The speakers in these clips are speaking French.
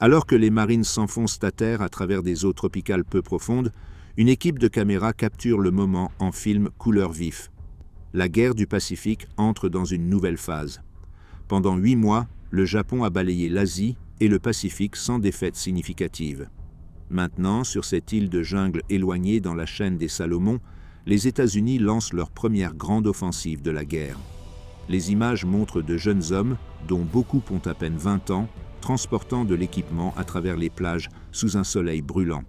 Alors que les Marines s'enfoncent à terre à travers des eaux tropicales peu profondes, une équipe de caméras capture le moment en film couleur vif. La guerre du Pacifique entre dans une nouvelle phase. Pendant 8 mois, le Japon a balayé l'Asie et le Pacifique sans défaite significative. Maintenant, sur cette île de jungle éloignée dans la chaîne des Salomon, les États-Unis lancent leur première grande offensive de la guerre. Les images montrent de jeunes hommes, dont beaucoup ont à peine 20 ans, transportant de l'équipement à travers les plages sous un soleil brûlant.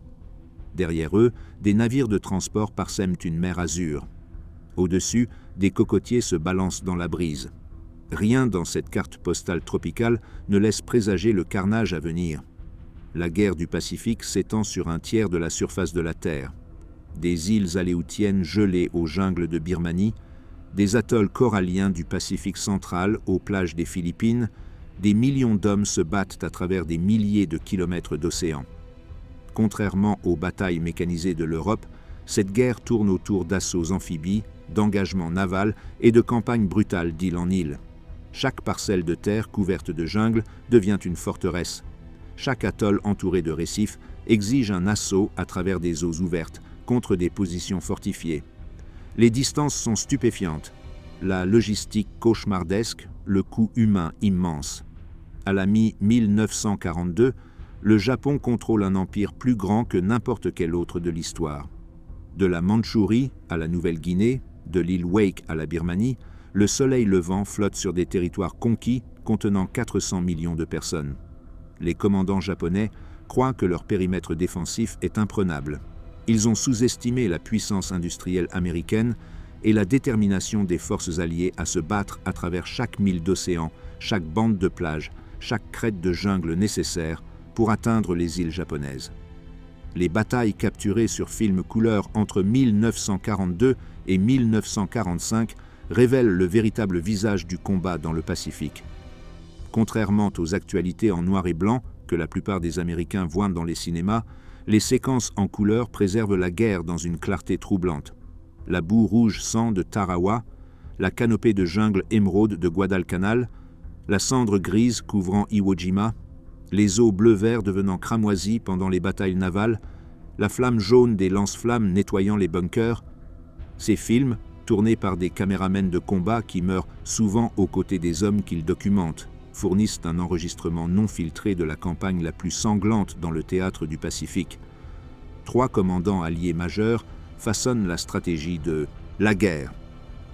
Derrière eux, des navires de transport parsèment une mer azur. Au-dessus, des cocotiers se balancent dans la brise. Rien dans cette carte postale tropicale ne laisse présager le carnage à venir. La guerre du Pacifique s'étend sur un tiers de la surface de la Terre. Des îles aléoutiennes gelées aux jungles de Birmanie, des atolls coralliens du Pacifique central aux plages des Philippines, des millions d'hommes se battent à travers des milliers de kilomètres d'océan. Contrairement aux batailles mécanisées de l'Europe, cette guerre tourne autour d'assauts amphibies, d'engagements navals et de campagnes brutales d'île en île. Chaque parcelle de terre couverte de jungle devient une forteresse. Chaque atoll entouré de récifs exige un assaut à travers des eaux ouvertes contre des positions fortifiées. Les distances sont stupéfiantes, la logistique cauchemardesque, le coût humain immense. À la mi-1942, le Japon contrôle un empire plus grand que n'importe quel autre de l'histoire. De la Mandchourie à la Nouvelle-Guinée, de l'île Wake à la Birmanie, le soleil levant flotte sur des territoires conquis contenant 400 millions de personnes. Les commandants japonais croient que leur périmètre défensif est imprenable. Ils ont sous-estimé la puissance industrielle américaine et la détermination des forces alliées à se battre à travers chaque mille d'océan, chaque bande de plage, chaque crête de jungle nécessaire pour atteindre les îles japonaises. Les batailles capturées sur film couleur entre 1942 et 1945 révèlent le véritable visage du combat dans le Pacifique. Contrairement aux actualités en noir et blanc que la plupart des Américains voient dans les cinémas, les séquences en couleur préservent la guerre dans une clarté troublante. La boue rouge sang de Tarawa, la canopée de jungle émeraude de Guadalcanal, la cendre grise couvrant Iwo Jima, les eaux bleu-vert devenant cramoisies pendant les batailles navales, la flamme jaune des lance-flammes nettoyant les bunkers. Ces films, tournés par des caméramens de combat qui meurent souvent aux côtés des hommes qu'ils documentent, fournissent un enregistrement non filtré de la campagne la plus sanglante dans le théâtre du Pacifique. 3 commandants alliés majeurs façonnent la stratégie de la guerre.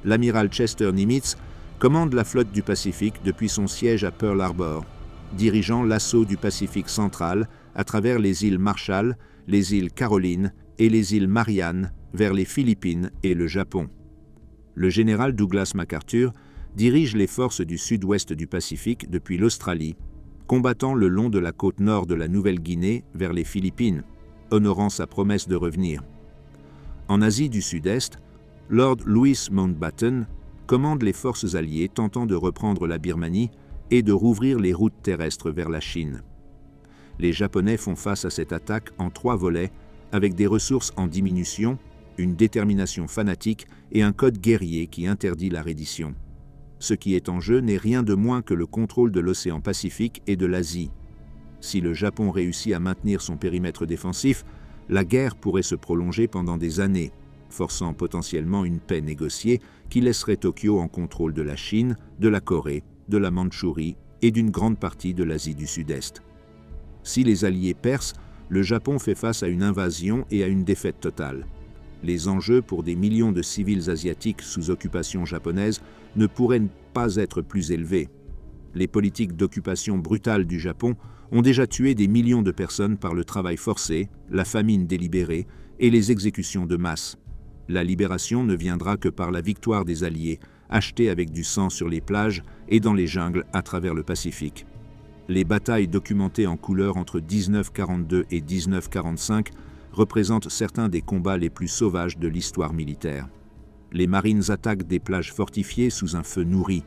L'amiral Chester Nimitz commande la flotte du Pacifique depuis son siège à Pearl Harbor, dirigeant l'assaut du Pacifique central à travers les îles Marshall, les îles Caroline et les îles Mariannes vers les Philippines et le Japon. Le général Douglas MacArthur dirige les forces du sud-ouest du Pacifique depuis l'Australie, combattant le long de la côte nord de la Nouvelle-Guinée vers les Philippines, honorant sa promesse de revenir. En Asie du Sud-Est, Lord Louis Mountbatten commande les forces alliées tentant de reprendre la Birmanie et de rouvrir les routes terrestres vers la Chine. Les Japonais font face à cette attaque en 3 volets, avec des ressources en diminution, une détermination fanatique et un code guerrier qui interdit la reddition. Ce qui est en jeu n'est rien de moins que le contrôle de l'océan Pacifique et de l'Asie. Si le Japon réussit à maintenir son périmètre défensif, la guerre pourrait se prolonger pendant des années, forçant potentiellement une paix négociée qui laisserait Tokyo en contrôle de la Chine, de la Corée, de la Mandchourie et d'une grande partie de l'Asie du Sud-Est. Si les Alliés percent, le Japon fait face à une invasion et à une défaite totale. Les enjeux pour des millions de civils asiatiques sous occupation japonaise ne pourraient pas être plus élevés. Les politiques d'occupation brutale du Japon ont déjà tué des millions de personnes par le travail forcé, la famine délibérée et les exécutions de masse. La libération ne viendra que par la victoire des Alliés, achetés avec du sang sur les plages et dans les jungles à travers le Pacifique. Les batailles documentées en couleur entre 1942 et 1945 représentent certains des combats les plus sauvages de l'histoire militaire. Les marines attaquent des plages fortifiées sous un feu nourri.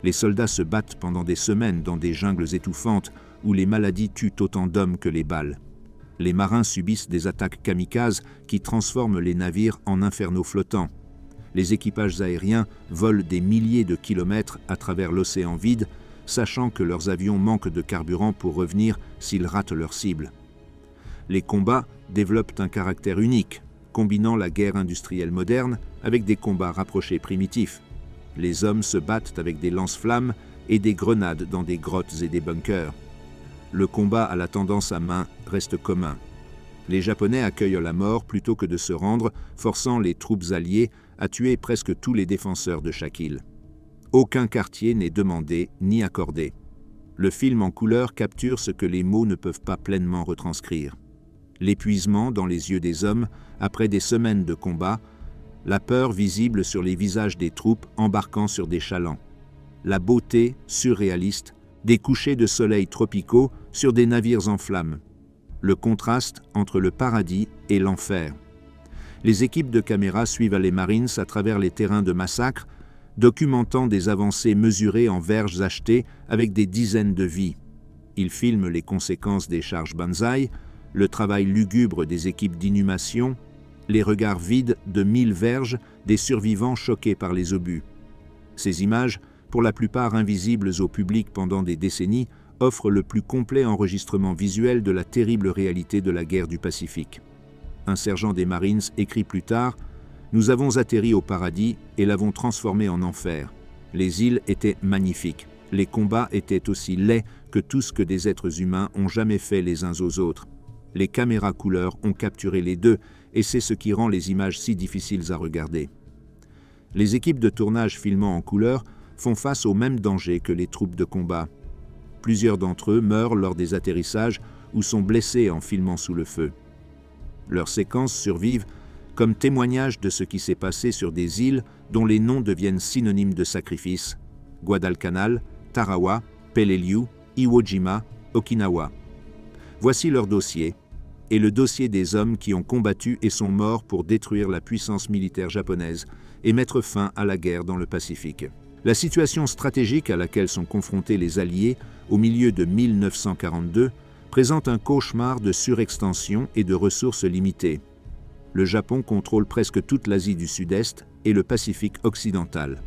Les soldats se battent pendant des semaines dans des jungles étouffantes où les maladies tuent autant d'hommes que les balles. Les marins subissent des attaques kamikazes qui transforment les navires en infernaux flottants. Les équipages aériens volent des milliers de kilomètres à travers l'océan vide, sachant que leurs avions manquent de carburant pour revenir s'ils ratent leur cible. Les combats développent un caractère unique, combinant la guerre industrielle moderne avec des combats rapprochés primitifs. Les hommes se battent avec des lance-flammes et des grenades dans des grottes et des bunkers. Le combat à la tendance à main reste commun. Les Japonais accueillent la mort plutôt que de se rendre, forçant les troupes alliées à tuer presque tous les défenseurs de chaque île. Aucun quartier n'est demandé ni accordé. Le film en couleur capture ce que les mots ne peuvent pas pleinement retranscrire. L'épuisement dans les yeux des hommes après des semaines de combat, la peur visible sur les visages des troupes embarquant sur des chalands, la beauté surréaliste des couchers de soleil tropicaux sur des navires en flammes, le contraste entre le paradis et l'enfer. Les équipes de caméras suivent les Marines à travers les terrains de massacre, documentant des avancées mesurées en verges achetées avec des dizaines de vies. Ils filment les conséquences des charges Banzai, le travail lugubre des équipes d'inhumation, les regards vides de 1000 verges des survivants choqués par les obus. Ces images, pour la plupart invisibles au public pendant des décennies, offrent le plus complet enregistrement visuel de la terrible réalité de la guerre du Pacifique. Un sergent des Marines écrit plus tard « Nous avons atterri au paradis et l'avons transformé en enfer. Les îles étaient magnifiques. Les combats étaient aussi laids que tout ce que des êtres humains ont jamais fait les uns aux autres. Les caméras couleurs ont capturé les deux et c'est ce qui rend les images si difficiles à regarder. » Les équipes de tournage filmant en couleur font face au même danger que les troupes de combat. Plusieurs d'entre eux meurent lors des atterrissages ou sont blessés en filmant sous le feu. Leurs séquences survivent comme témoignage de ce qui s'est passé sur des îles dont les noms deviennent synonymes de sacrifice: Guadalcanal, Tarawa, Peleliu, Iwo Jima, Okinawa. Voici leur dossier, et le dossier des hommes qui ont combattu et sont morts pour détruire la puissance militaire japonaise et mettre fin à la guerre dans le Pacifique. La situation stratégique à laquelle sont confrontés les Alliés au milieu de 1942 présente un cauchemar de surextension et de ressources limitées. Le Japon contrôle presque toute l'Asie du Sud-Est et le Pacifique occidental.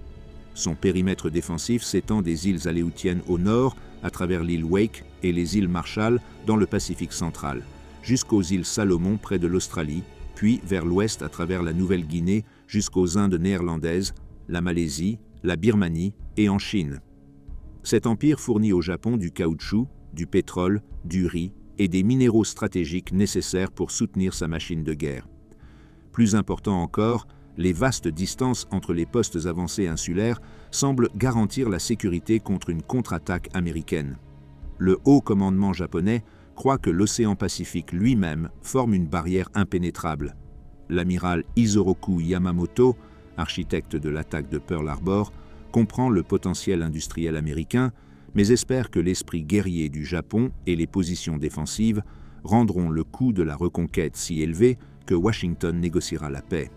Son périmètre défensif s'étend des îles Aléoutiennes au nord, à travers l'île Wake et les îles Marshall dans le Pacifique central, jusqu'aux îles Salomon près de l'Australie, puis vers l'ouest à travers la Nouvelle-Guinée jusqu'aux Indes néerlandaises, la Malaisie, la Birmanie et en Chine. Cet empire fournit au Japon du caoutchouc, du pétrole, du riz et des minéraux stratégiques nécessaires pour soutenir sa machine de guerre. Plus important encore, les vastes distances entre les postes avancés insulaires semblent garantir la sécurité contre une contre-attaque américaine. Le haut commandement japonais croit que l'océan Pacifique lui-même forme une barrière impénétrable. L'amiral Isoroku Yamamoto, architecte de l'attaque de Pearl Harbor, comprend le potentiel industriel américain, mais espère que l'esprit guerrier du Japon et les positions défensives rendront le coût de la reconquête si élevé que Washington négociera la paix.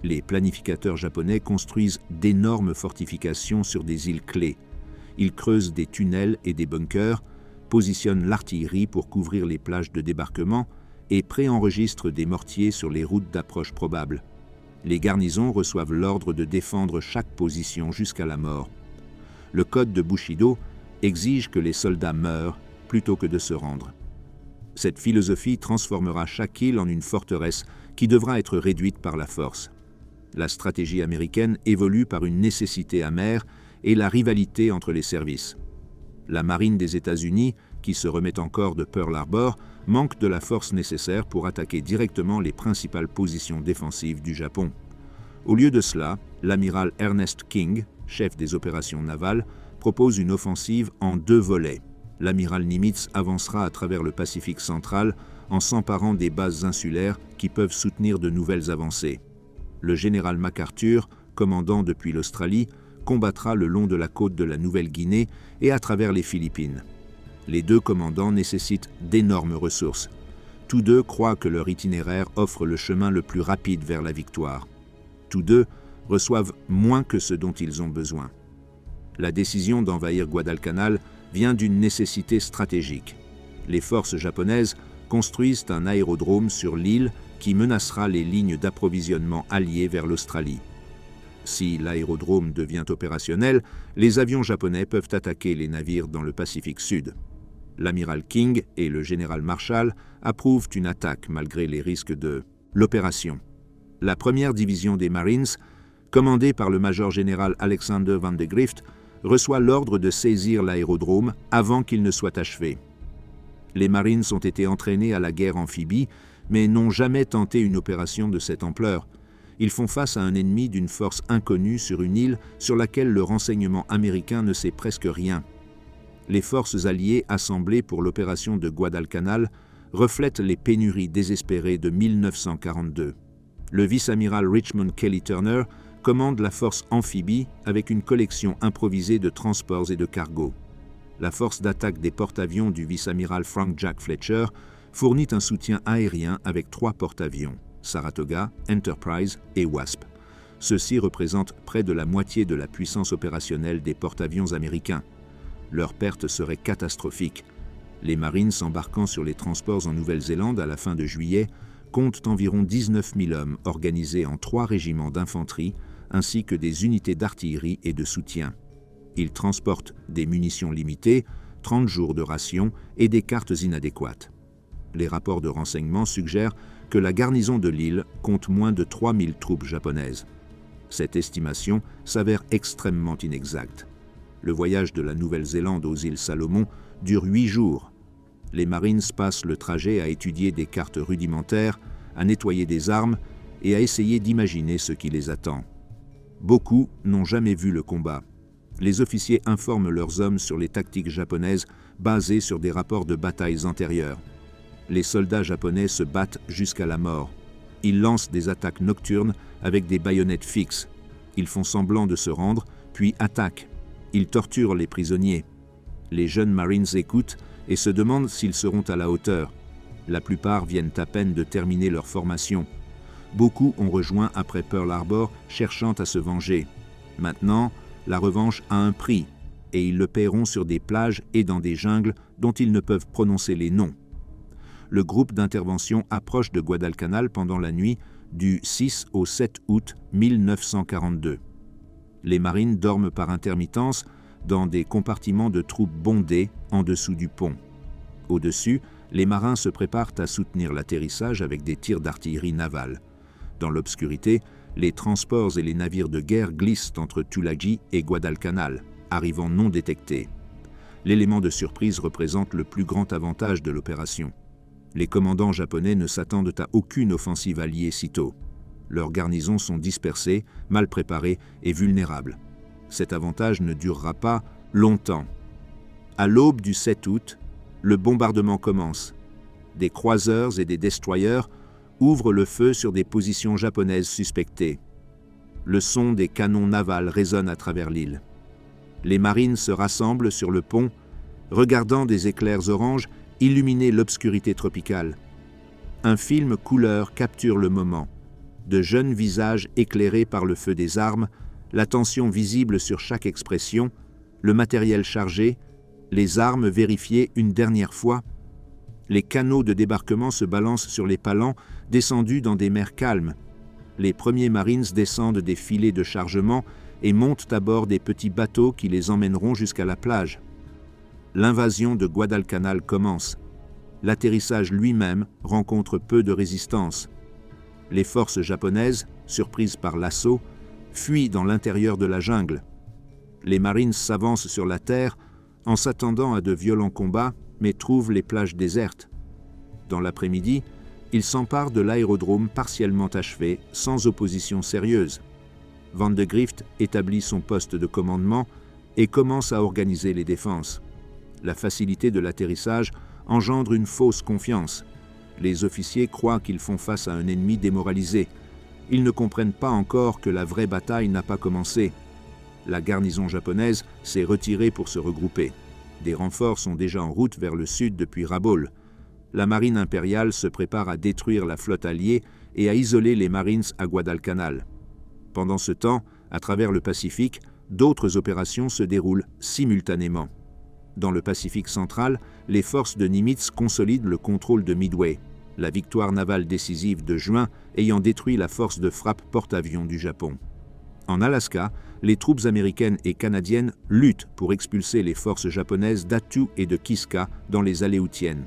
Les planificateurs japonais construisent d'énormes fortifications sur des îles clés. Ils creusent des tunnels et des bunkers, positionnent l'artillerie pour couvrir les plages de débarquement et préenregistrent des mortiers sur les routes d'approche probables. Les garnisons reçoivent l'ordre de défendre chaque position jusqu'à la mort. Le code de Bushido exige que les soldats meurent plutôt que de se rendre. Cette philosophie transformera chaque île en une forteresse qui devra être réduite par la force. La stratégie américaine évolue par une nécessité amère et la rivalité entre les services. La marine des États-Unis, qui se remet encore de Pearl Harbor, manque de la force nécessaire pour attaquer directement les principales positions défensives du Japon. Au lieu de cela, l'amiral Ernest King, chef des opérations navales, propose une offensive en 2 volets. L'amiral Nimitz avancera à travers le Pacifique central en s'emparant des bases insulaires qui peuvent soutenir de nouvelles avancées. Le général MacArthur, commandant depuis l'Australie, combattra le long de la côte de la Nouvelle-Guinée et à travers les Philippines. Les 2 commandants nécessitent d'énormes ressources. Tous 2 croient que leur itinéraire offre le chemin le plus rapide vers la victoire. Tous 2 reçoivent moins que ce dont ils ont besoin. La décision d'envahir Guadalcanal vient d'une nécessité stratégique. Les forces japonaises construisent un aérodrome sur l'île qui menacera les lignes d'approvisionnement alliées vers l'Australie. Si l'aérodrome devient opérationnel, les avions japonais peuvent attaquer les navires dans le Pacifique Sud. L'amiral King et le général Marshall approuvent une attaque malgré les risques de l'opération. La première division des Marines, commandée par le major-général Alexander Van de Grift, reçoit l'ordre de saisir l'aérodrome avant qu'il ne soit achevé. Les Marines ont été entraînés à la guerre amphibie, mais n'ont jamais tenté une opération de cette ampleur. Ils font face à un ennemi d'une force inconnue sur une île sur laquelle le renseignement américain ne sait presque rien. Les forces alliées assemblées pour l'opération de Guadalcanal reflètent les pénuries désespérées de 1942. Le vice-amiral Richmond Kelly Turner commande la force amphibie avec une collection improvisée de transports et de cargos. La force d'attaque des porte-avions du vice-amiral Frank Jack Fletcher fournit un soutien aérien avec 3 porte-avions, Saratoga, Enterprise et Wasp. Ceux-ci représentent près de la moitié de la puissance opérationnelle des porte-avions américains. Leur perte serait catastrophique. Les Marines embarquant sur les transports en Nouvelle-Zélande à la fin de juillet comptent environ 19 000 hommes organisés en 3 régiments d'infanterie ainsi que des unités d'artillerie et de soutien. Ils transportent des munitions limitées, 30 jours de rations et des cartes inadéquates. Les rapports de renseignement suggèrent que la garnison de l'île compte moins de 3000 troupes japonaises. Cette estimation s'avère extrêmement inexacte. Le voyage de la Nouvelle-Zélande aux îles Salomon dure 8 jours. Les Marines passent le trajet à étudier des cartes rudimentaires, à nettoyer des armes et à essayer d'imaginer ce qui les attend. Beaucoup n'ont jamais vu le combat. Les officiers informent leurs hommes sur les tactiques japonaises basées sur des rapports de batailles antérieures. Les soldats japonais se battent jusqu'à la mort. Ils lancent des attaques nocturnes avec des baïonnettes fixes. Ils font semblant de se rendre, puis attaquent. Ils torturent les prisonniers. Les jeunes Marines écoutent et se demandent s'ils seront à la hauteur. La plupart viennent à peine de terminer leur formation. Beaucoup ont rejoint après Pearl Harbor, cherchant à se venger. Maintenant, la revanche a un prix, et ils le paieront sur des plages et dans des jungles dont ils ne peuvent prononcer les noms. Le groupe d'intervention approche de Guadalcanal pendant la nuit du 6 au 7 août 1942. Les marines dorment par intermittence dans des compartiments de troupes bondés en dessous du pont. Au-dessus, les marins se préparent à soutenir l'atterrissage avec des tirs d'artillerie navale. Dans l'obscurité, les transports et les navires de guerre glissent entre Tulagi et Guadalcanal, arrivant non détectés. L'élément de surprise représente le plus grand avantage de l'opération. Les commandants japonais ne s'attendent à aucune offensive alliée sitôt. Leurs garnisons sont dispersées, mal préparées et vulnérables. Cet avantage ne durera pas longtemps. À l'aube du 7 août, le bombardement commence. Des croiseurs et des destroyers ouvrent le feu sur des positions japonaises suspectées. Le son des canons navals résonne à travers l'île. Les marines se rassemblent sur le pont, regardant des éclairs oranges illuminer l'obscurité tropicale. Un film couleur capture le moment. De jeunes visages éclairés par le feu des armes, la tension visible sur chaque expression, le matériel chargé, les armes vérifiées une dernière fois. Les canots de débarquement se balancent sur les palans descendus dans des mers calmes. Les premiers Marines descendent des filets de chargement et montent à bord des petits bateaux qui les emmèneront jusqu'à la plage. L'invasion de Guadalcanal commence. L'atterrissage lui-même rencontre peu de résistance. Les forces japonaises, surprises par l'assaut, fuient dans l'intérieur de la jungle. Les Marines s'avancent sur la terre en s'attendant à de violents combats, mais trouvent les plages désertes. Dans l'après-midi, ils s'emparent de l'aérodrome partiellement achevé, sans opposition sérieuse. Van de Grift établit son poste de commandement et commence à organiser les défenses. La facilité de l'atterrissage engendre une fausse confiance. Les officiers croient qu'ils font face à un ennemi démoralisé. Ils ne comprennent pas encore que la vraie bataille n'a pas commencé. La garnison japonaise s'est retirée pour se regrouper. Des renforts sont déjà en route vers le sud depuis Rabaul. La marine impériale se prépare à détruire la flotte alliée et à isoler les Marines à Guadalcanal. Pendant ce temps, à travers le Pacifique, d'autres opérations se déroulent simultanément. Dans le Pacifique central, les forces de Nimitz consolident le contrôle de Midway, la victoire navale décisive de juin ayant détruit la force de frappe porte-avions du Japon. En Alaska, les troupes américaines et canadiennes luttent pour expulser les forces japonaises d'Attu et de Kiska dans les Aléoutiennes.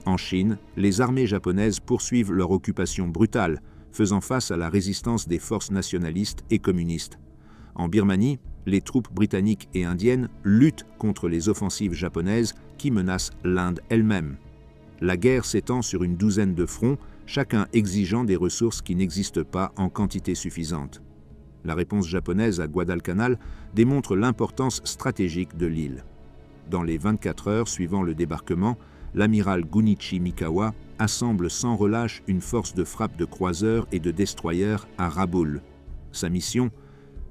En Chine, les armées japonaises poursuivent leur occupation brutale, faisant face à la résistance des forces nationalistes et communistes. En Birmanie, les troupes britanniques et indiennes luttent contre les offensives japonaises qui menacent l'Inde elle-même. La guerre s'étend sur une douzaine de fronts, chacun exigeant des ressources qui n'existent pas en quantité suffisante. La réponse japonaise à Guadalcanal démontre l'importance stratégique de l'île. Dans les 24 heures suivant le débarquement, l'amiral Gunichi Mikawa assemble sans relâche une force de frappe de croiseurs et de destroyers à Rabaul. Sa mission ?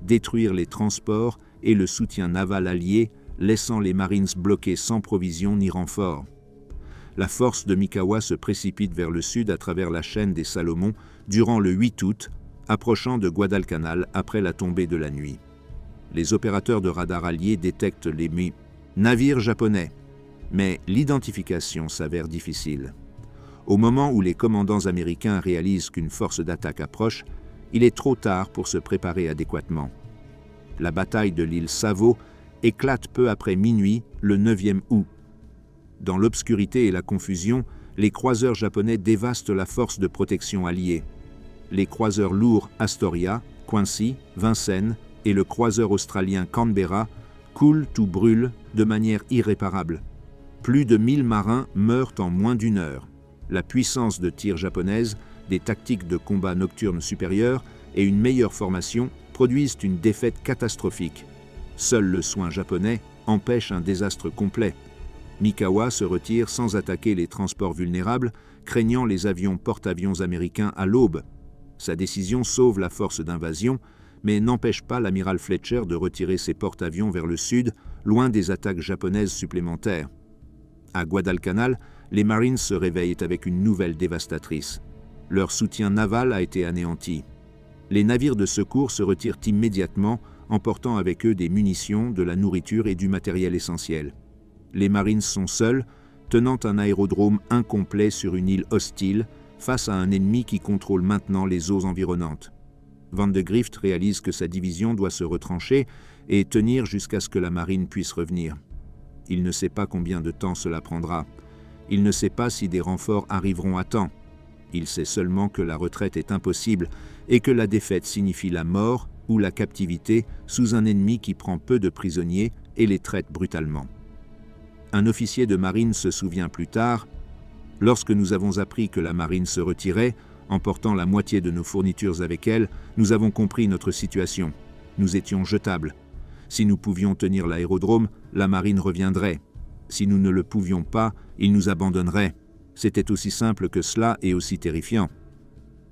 Détruire les transports et le soutien naval allié, laissant les Marines bloqués sans provisions ni renforts. La force de Mikawa se précipite vers le sud à travers la chaîne des Salomons durant le 8 août, approchant de Guadalcanal après la tombée de la nuit. Les opérateurs de radar alliés détectent les navires japonais, mais l'identification s'avère difficile. Au moment où les commandants américains réalisent qu'une force d'attaque approche, il est trop tard pour se préparer adéquatement. La bataille de l'île Savo éclate peu après minuit, le 9e août. Dans l'obscurité et la confusion, les croiseurs japonais dévastent la force de protection alliée. Les croiseurs lourds Astoria, Quincy, Vincennes et le croiseur australien Canberra coulent ou brûlent de manière irréparable. Plus de 1000 marins meurent en moins d'une heure. La puissance de tir japonaise, des tactiques de combat nocturnes supérieures et une meilleure formation produisent une défaite catastrophique. Seul le soin japonais empêche un désastre complet. Mikawa se retire sans attaquer les transports vulnérables, craignant les avions porte-avions américains à l'aube. Sa décision sauve la force d'invasion, mais n'empêche pas l'amiral Fletcher de retirer ses porte-avions vers le sud, loin des attaques japonaises supplémentaires. À Guadalcanal, les Marines se réveillent avec une nouvelle dévastatrice. Leur soutien naval a été anéanti. Les navires de secours se retirent immédiatement, emportant avec eux des munitions, de la nourriture et du matériel essentiel. Les Marines sont seuls, tenant un aérodrome incomplet sur une île hostile, face à un ennemi qui contrôle maintenant les eaux environnantes. Van de Grift réalise que sa division doit se retrancher et tenir jusqu'à ce que la marine puisse revenir. Il ne sait pas combien de temps cela prendra. Il ne sait pas si des renforts arriveront à temps. Il sait seulement que la retraite est impossible et que la défaite signifie la mort ou la captivité sous un ennemi qui prend peu de prisonniers et les traite brutalement. Un officier de marine se souvient plus tard « Lorsque nous avons appris que la marine se retirait, emportant la moitié de nos fournitures avec elle, nous avons compris notre situation. Nous étions jetables. Si nous pouvions tenir l'aérodrome, la marine reviendrait. Si nous ne le pouvions pas, ils nous abandonneraient. C'était aussi simple que cela et aussi terrifiant. »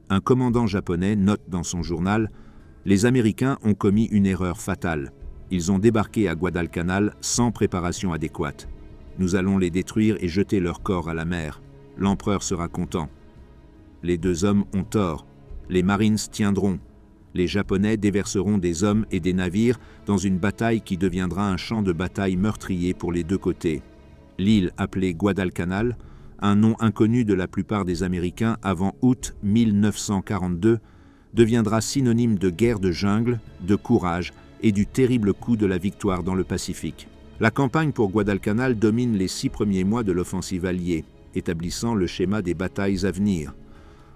Un commandant japonais note dans son journal « Les Américains ont commis une erreur fatale. Ils ont débarqué à Guadalcanal sans préparation adéquate. Nous allons les détruire et jeter leurs corps à la mer. L'empereur sera content. » Les deux hommes ont tort. Les Marines tiendront. Les Japonais déverseront des hommes et des navires dans une bataille qui deviendra un champ de bataille meurtrier pour les deux côtés. L'île appelée Guadalcanal, un nom inconnu de la plupart des Américains avant août 1942, deviendra synonyme de guerre de jungle, de courage et du terrible coup de la victoire dans le Pacifique. La campagne pour Guadalcanal domine les 6 premiers mois de l'offensive alliée, établissant le schéma des batailles à venir.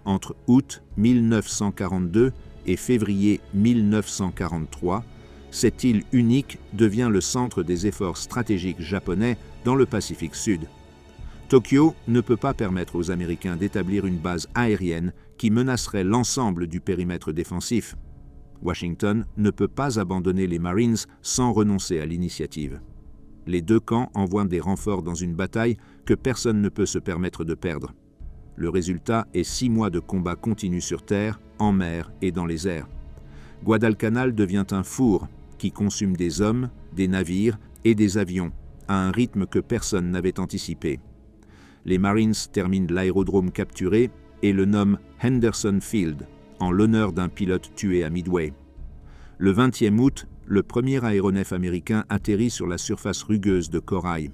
Entre août 1942 et février 1943, cette île unique devient le centre des efforts stratégiques japonais dans le Pacifique Sud. Tokyo ne peut pas permettre aux Américains d'établir une base aérienne qui menacerait l'ensemble du périmètre défensif. Washington ne peut pas abandonner les Marines sans renoncer à l'initiative. Les deux camps envoient des renforts dans une bataille que personne ne peut se permettre de perdre. Le résultat est 6 mois de combats continus sur terre, en mer et dans les airs. Guadalcanal devient un four qui consume des hommes, des navires et des avions à un rythme que personne n'avait anticipé. Les Marines terminent l'aérodrome capturé et le nomment Henderson Field, en l'honneur d'un pilote tué à Midway. Le 20e août, le premier aéronef américain atterrit sur la surface rugueuse de corail.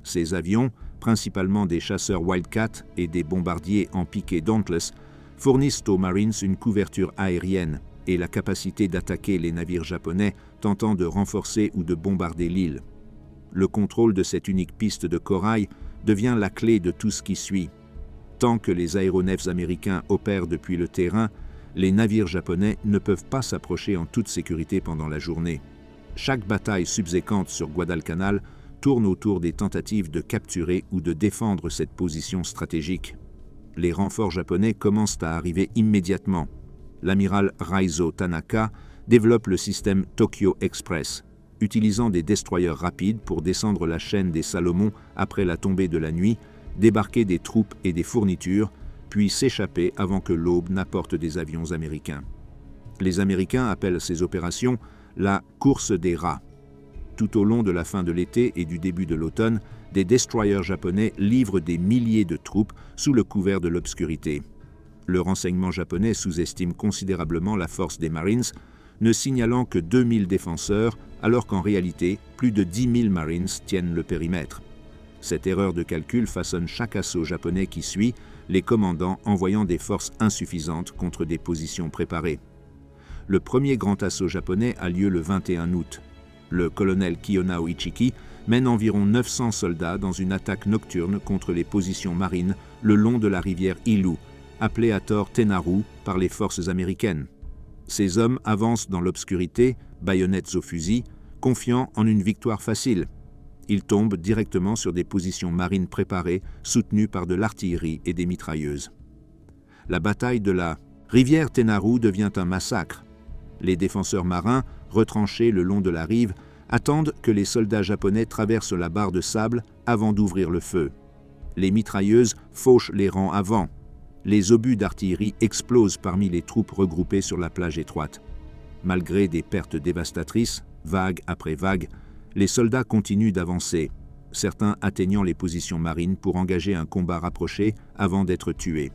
Ces avions, principalement des chasseurs Wildcat et des bombardiers en piqué Dauntless, fournissent aux Marines une couverture aérienne, et la capacité d'attaquer les navires japonais tentant de renforcer ou de bombarder l'île. Le contrôle de cette unique piste de corail devient la clé de tout ce qui suit. Tant que les aéronefs américains opèrent depuis le terrain, les navires japonais ne peuvent pas s'approcher en toute sécurité pendant la journée. Chaque bataille subséquente sur Guadalcanal tourne autour des tentatives de capturer ou de défendre cette position stratégique. Les renforts japonais commencent à arriver immédiatement. L'amiral Raizo Tanaka développe le système Tokyo Express, utilisant des destroyers rapides pour descendre la chaîne des Salomon après la tombée de la nuit, débarquer des troupes et des fournitures, puis s'échapper avant que l'aube n'apporte des avions américains. Les Américains appellent ces opérations la « course des rats ». Tout au long de la fin de l'été et du début de l'automne, des destroyers japonais livrent des milliers de troupes sous le couvert de l'obscurité. Le renseignement japonais sous-estime considérablement la force des Marines, ne signalant que 2000 défenseurs, alors qu'en réalité, plus de 10 000 Marines tiennent le périmètre. Cette erreur de calcul façonne chaque assaut japonais qui suit, les commandants envoyant des forces insuffisantes contre des positions préparées. Le premier grand assaut japonais a lieu le 21 août. Le colonel Kiyonao Ichiki mène environ 900 soldats dans une attaque nocturne contre les positions marines le long de la rivière Ilu, appelée à tort Tenaru par les forces américaines. Ces hommes avancent dans l'obscurité, baïonnettes au fusil, confiants en une victoire facile. Ils tombent directement sur des positions marines préparées, soutenues par de l'artillerie et des mitrailleuses. La bataille de la rivière Tenaru devient un massacre. Les défenseurs marins, retranchés le long de la rive, attendent que les soldats japonais traversent la barre de sable avant d'ouvrir le feu. Les mitrailleuses fauchent les rangs avant. Les obus d'artillerie explosent parmi les troupes regroupées sur la plage étroite. Malgré des pertes dévastatrices, vague après vague, les soldats continuent d'avancer, certains atteignant les positions marines pour engager un combat rapproché avant d'être tués.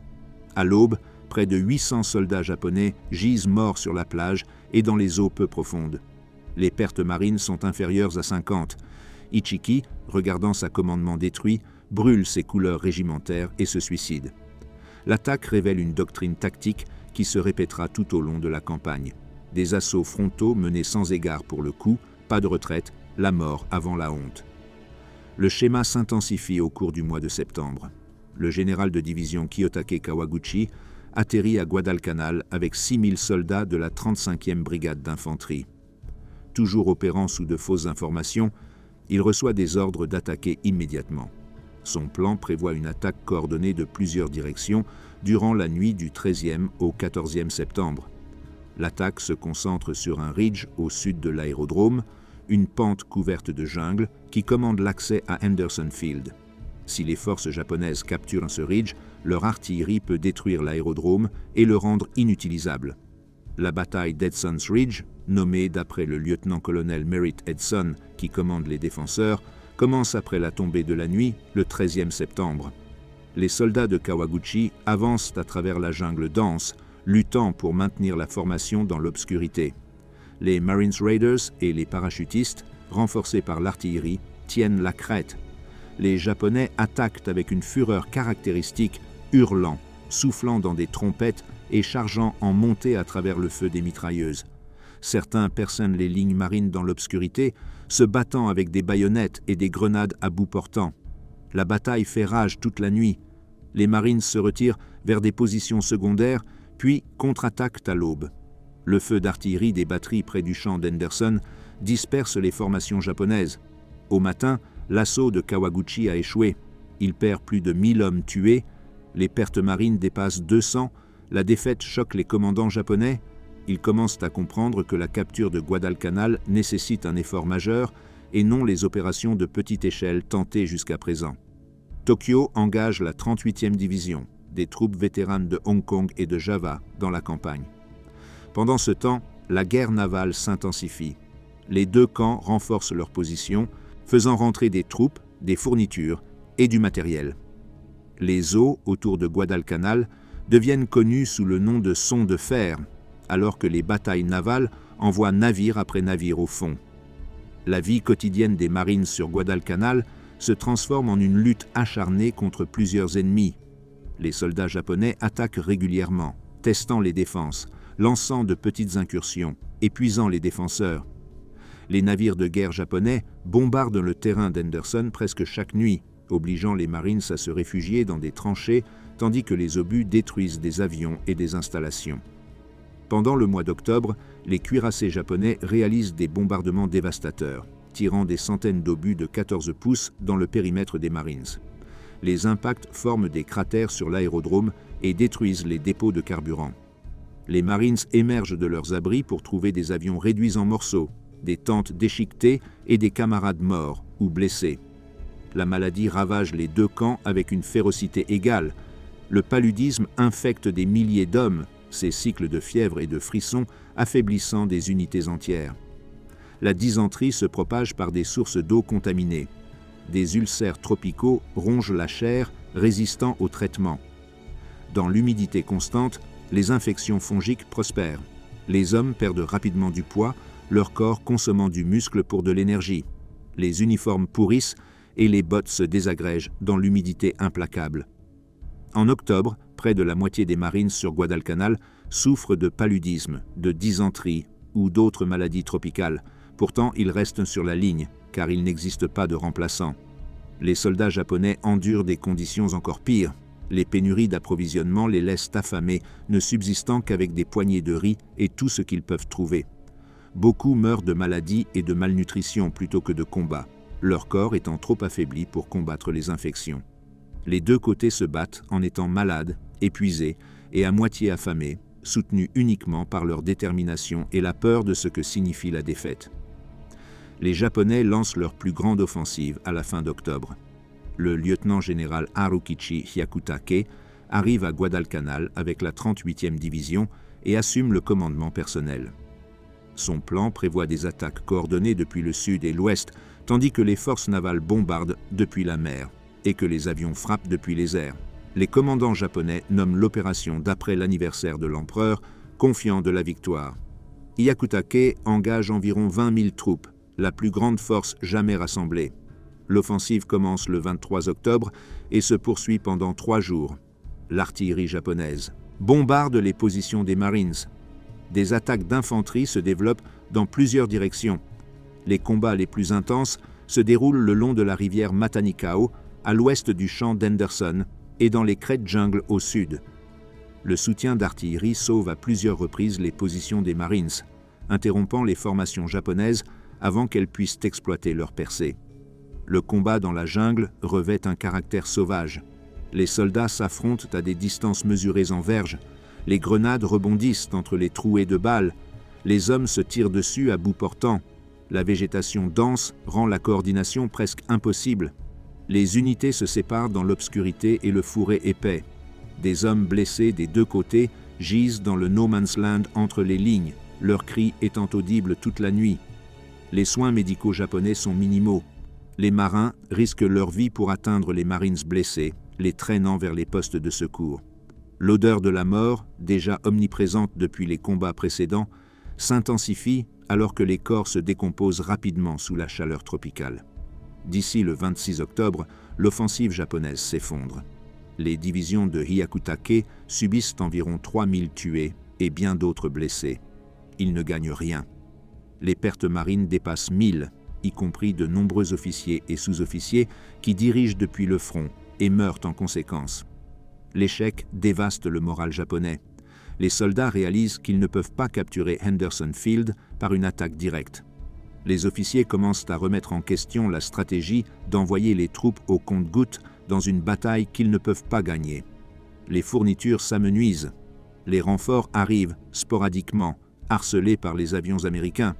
À l'aube, près de 800 soldats japonais gisent morts sur la plage et dans les eaux peu profondes. Les pertes marines sont inférieures à 50. Ichiki, regardant sa commandement détruit, brûle ses couleurs régimentaires et se suicide. L'attaque révèle une doctrine tactique qui se répétera tout au long de la campagne. Des assauts frontaux menés sans égard pour le coup, pas de retraite, la mort avant la honte. Le schéma s'intensifie au cours du mois de septembre. Le général de division Kiyotake Kawaguchi atterrit à Guadalcanal avec 6000 soldats de la 35e brigade d'infanterie. Toujours opérant sous de fausses informations, il reçoit des ordres d'attaquer immédiatement. Son plan prévoit une attaque coordonnée de plusieurs directions durant la nuit du 13e au 14e septembre. L'attaque se concentre sur un ridge au sud de l'aérodrome, une pente couverte de jungle qui commande l'accès à Henderson Field. Si les forces japonaises capturent ce ridge, leur artillerie peut détruire l'aérodrome et le rendre inutilisable. La bataille d'Edson's Ridge, nommée d'après le lieutenant-colonel Merritt Edson qui commande les défenseurs, commence après la tombée de la nuit, le 13e septembre. Les soldats de Kawaguchi avancent à travers la jungle dense, luttant pour maintenir la formation dans l'obscurité. Les Marines Raiders et les parachutistes, renforcés par l'artillerie, tiennent la crête. Les Japonais attaquent avec une fureur caractéristique, hurlant, soufflant dans des trompettes et chargeant en montée à travers le feu des mitrailleuses. Certains personnent les lignes marines dans l'obscurité, se battant avec des baïonnettes et des grenades à bout portant. La bataille fait rage toute la nuit. Les Marines se retirent vers des positions secondaires, puis contre-attaquent à l'aube. Le feu d'artillerie des batteries près du champ d'Henderson disperse les formations japonaises. Au matin, l'assaut de Kawaguchi a échoué. Il perd plus de 1000 hommes tués. Les pertes marines dépassent 200. La défaite choque les commandants japonais. Ils commencent à comprendre que la capture de Guadalcanal nécessite un effort majeur et non les opérations de petite échelle tentées jusqu'à présent. Tokyo engage la 38e division, des troupes vétéranes de Hong Kong et de Java, dans la campagne. Pendant ce temps, la guerre navale s'intensifie. Les deux camps renforcent leur position, faisant rentrer des troupes, des fournitures et du matériel. Les eaux autour de Guadalcanal deviennent connues sous le nom de sonde de fer, alors que les batailles navales envoient navire après navire au fond. La vie quotidienne des Marines sur Guadalcanal se transforme en une lutte acharnée contre plusieurs ennemis. Les soldats japonais attaquent régulièrement. testant les défenses, lançant de petites incursions, épuisant les défenseurs. Les navires de guerre japonais bombardent le terrain d'Henderson presque chaque nuit, obligeant les Marines à se réfugier dans des tranchées, tandis que les obus détruisent des avions et des installations. Pendant le mois d'octobre, les cuirassés japonais réalisent des bombardements dévastateurs, tirant des centaines d'obus de 14 pouces dans le périmètre des Marines. Les impacts forment des cratères sur l'aérodrome et détruisent les dépôts de carburant. Les Marines émergent de leurs abris pour trouver des avions réduits en morceaux, des tentes déchiquetées et des camarades morts ou blessés. La maladie ravage les deux camps avec une férocité égale. Le paludisme infecte des milliers d'hommes, ces cycles de fièvre et de frissons affaiblissant des unités entières. La dysenterie se propage par des sources d'eau contaminées. Des ulcères tropicaux rongent la chair, résistant au traitement. Dans l'humidité constante, les infections fongiques prospèrent. Les hommes perdent rapidement du poids, leur corps consommant du muscle pour de l'énergie. Les uniformes pourrissent et les bottes se désagrègent dans l'humidité implacable. En octobre, près de la moitié des Marines sur Guadalcanal souffrent de paludisme, de dysenterie ou d'autres maladies tropicales. Pourtant, ils restent sur la ligne, car il n'existe pas de remplaçants. Les soldats japonais endurent des conditions encore pires. Les pénuries d'approvisionnement les laissent affamés, ne subsistant qu'avec des poignées de riz et tout ce qu'ils peuvent trouver. Beaucoup meurent de maladies et de malnutrition plutôt que de combat, leur corps étant trop affaibli pour combattre les infections. Les deux côtés se battent en étant malades, épuisés et à moitié affamés, soutenus uniquement par leur détermination et la peur de ce que signifie la défaite. Les Japonais lancent leur plus grande offensive à la fin d'octobre. Le lieutenant-général Harukichi Hyakutake arrive à Guadalcanal avec la 38e division et assume le commandement personnel. Son plan prévoit des attaques coordonnées depuis le sud et l'ouest, tandis que les forces navales bombardent depuis la mer et que les avions frappent depuis les airs. Les commandants japonais nomment l'opération d'après l'anniversaire de l'empereur, confiants de la victoire. Hyakutake engage environ 20 000 troupes, la plus grande force jamais rassemblée. L'offensive commence le 23 octobre et se poursuit pendant 3 jours. L'artillerie japonaise bombarde les positions des Marines. Des attaques d'infanterie se développent dans plusieurs directions. Les combats les plus intenses se déroulent le long de la rivière Matanikau, à l'ouest du champ d'Henderson, et dans les crêtes jungle au sud. Le soutien d'artillerie sauve à plusieurs reprises les positions des Marines, interrompant les formations japonaises avant qu'elles puissent exploiter leur percée. Le combat dans la jungle revêt un caractère sauvage. Les soldats s'affrontent à des distances mesurées en verges. Les grenades rebondissent entre les trouées de balles. Les hommes se tirent dessus à bout portant. La végétation dense rend la coordination presque impossible. Les unités se séparent dans l'obscurité et le fourré épais. Des hommes blessés des deux côtés gisent dans le no man's land entre les lignes, leurs cris étant audibles toute la nuit. Les soins médicaux japonais sont minimaux. Les marins risquent leur vie pour atteindre les Marines blessés, les traînant vers les postes de secours. L'odeur de la mort, déjà omniprésente depuis les combats précédents, s'intensifie alors que les corps se décomposent rapidement sous la chaleur tropicale. D'ici le 26 octobre, l'offensive japonaise s'effondre. Les divisions de Hyakutake subissent environ 3000 tués et bien d'autres blessés. Ils ne gagnent rien. Les pertes marines dépassent 1000, y compris de nombreux officiers et sous-officiers qui dirigent depuis le front et meurent en conséquence. L'échec dévaste le moral japonais. Les soldats réalisent qu'ils ne peuvent pas capturer Henderson Field par une attaque directe. Les officiers commencent à remettre en question la stratégie d'envoyer les troupes au compte-gouttes dans une bataille qu'ils ne peuvent pas gagner. Les fournitures s'amenuisent. Les renforts arrivent sporadiquement, harcelés par les avions américains.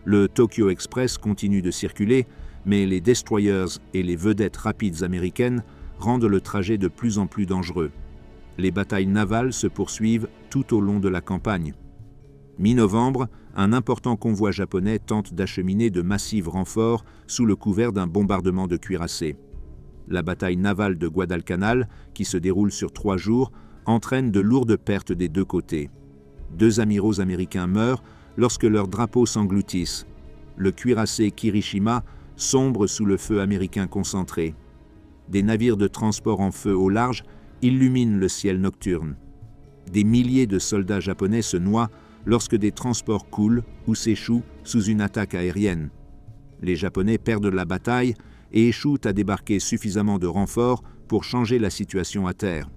Le Tokyo Express continue de circuler, mais les destroyers et les vedettes rapides américaines rendent le trajet de plus en plus dangereux. Les batailles navales se poursuivent tout au long de la campagne. Mi-novembre, un important convoi japonais tente d'acheminer de massifs renforts sous le couvert d'un bombardement de cuirassés. La bataille navale de Guadalcanal, qui se déroule sur 3 jours, entraîne de lourdes pertes des deux côtés. 2 amiraux américains meurent lorsque leurs drapeaux s'engloutissent. Le cuirassé Kirishima sombre sous le feu américain concentré. Des navires de transport en feu au large illuminent le ciel nocturne. Des milliers de soldats japonais se noient lorsque des transports coulent ou s'échouent sous une attaque aérienne. Les Japonais perdent la bataille et échouent à débarquer suffisamment de renforts pour changer la situation à terre.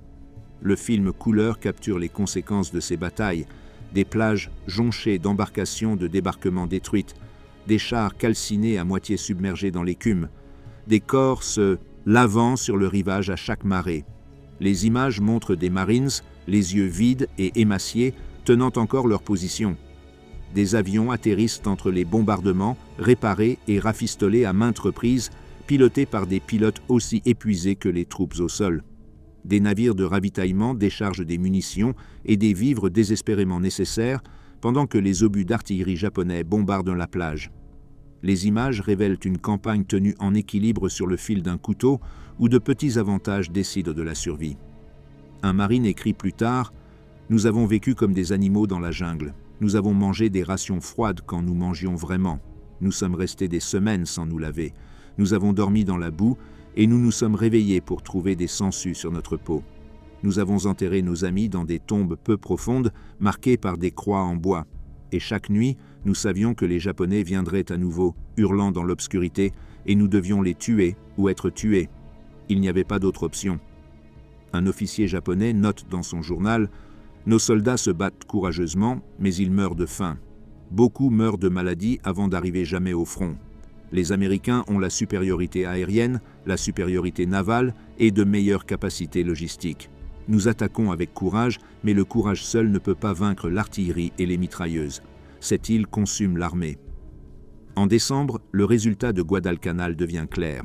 Le film Couleur capture les conséquences de ces batailles, des plages jonchées d'embarcations de débarquement détruites, des chars calcinés à moitié submergés dans l'écume, des corps se lavant sur le rivage à chaque marée. Les images montrent des Marines, les yeux vides et émaciés, tenant encore leur position. Des avions atterrissent entre les bombardements, réparés et rafistolés à maintes reprises, pilotés par des pilotes aussi épuisés que les troupes au sol. Des navires de ravitaillement déchargent des munitions et des vivres désespérément nécessaires, pendant que les obus d'artillerie japonais bombardent la plage. Les images révèlent une campagne tenue en équilibre sur le fil d'un couteau, où de petits avantages décident de la survie. Un marine écrit plus tard « Nous avons vécu comme des animaux dans la jungle. Nous avons mangé des rations froides quand nous mangions vraiment. Nous sommes restés des semaines sans nous laver. Nous avons dormi dans la boue et nous nous sommes réveillés pour trouver des sangsues sur notre peau. Nous avons enterré nos amis dans des tombes peu profondes, marquées par des croix en bois. Et chaque nuit, nous savions que les Japonais viendraient à nouveau, hurlant dans l'obscurité, et nous devions les tuer ou être tués. Il n'y avait pas d'autre option. » Un officier japonais note dans son journal « Nos soldats se battent courageusement, mais ils meurent de faim. Beaucoup meurent de maladie avant d'arriver jamais au front. Les Américains ont la supériorité aérienne, la supériorité navale et de meilleures capacités logistiques. Nous attaquons avec courage, mais le courage seul ne peut pas vaincre l'artillerie et les mitrailleuses. Cette île consume l'armée. » En décembre, le résultat de Guadalcanal devient clair.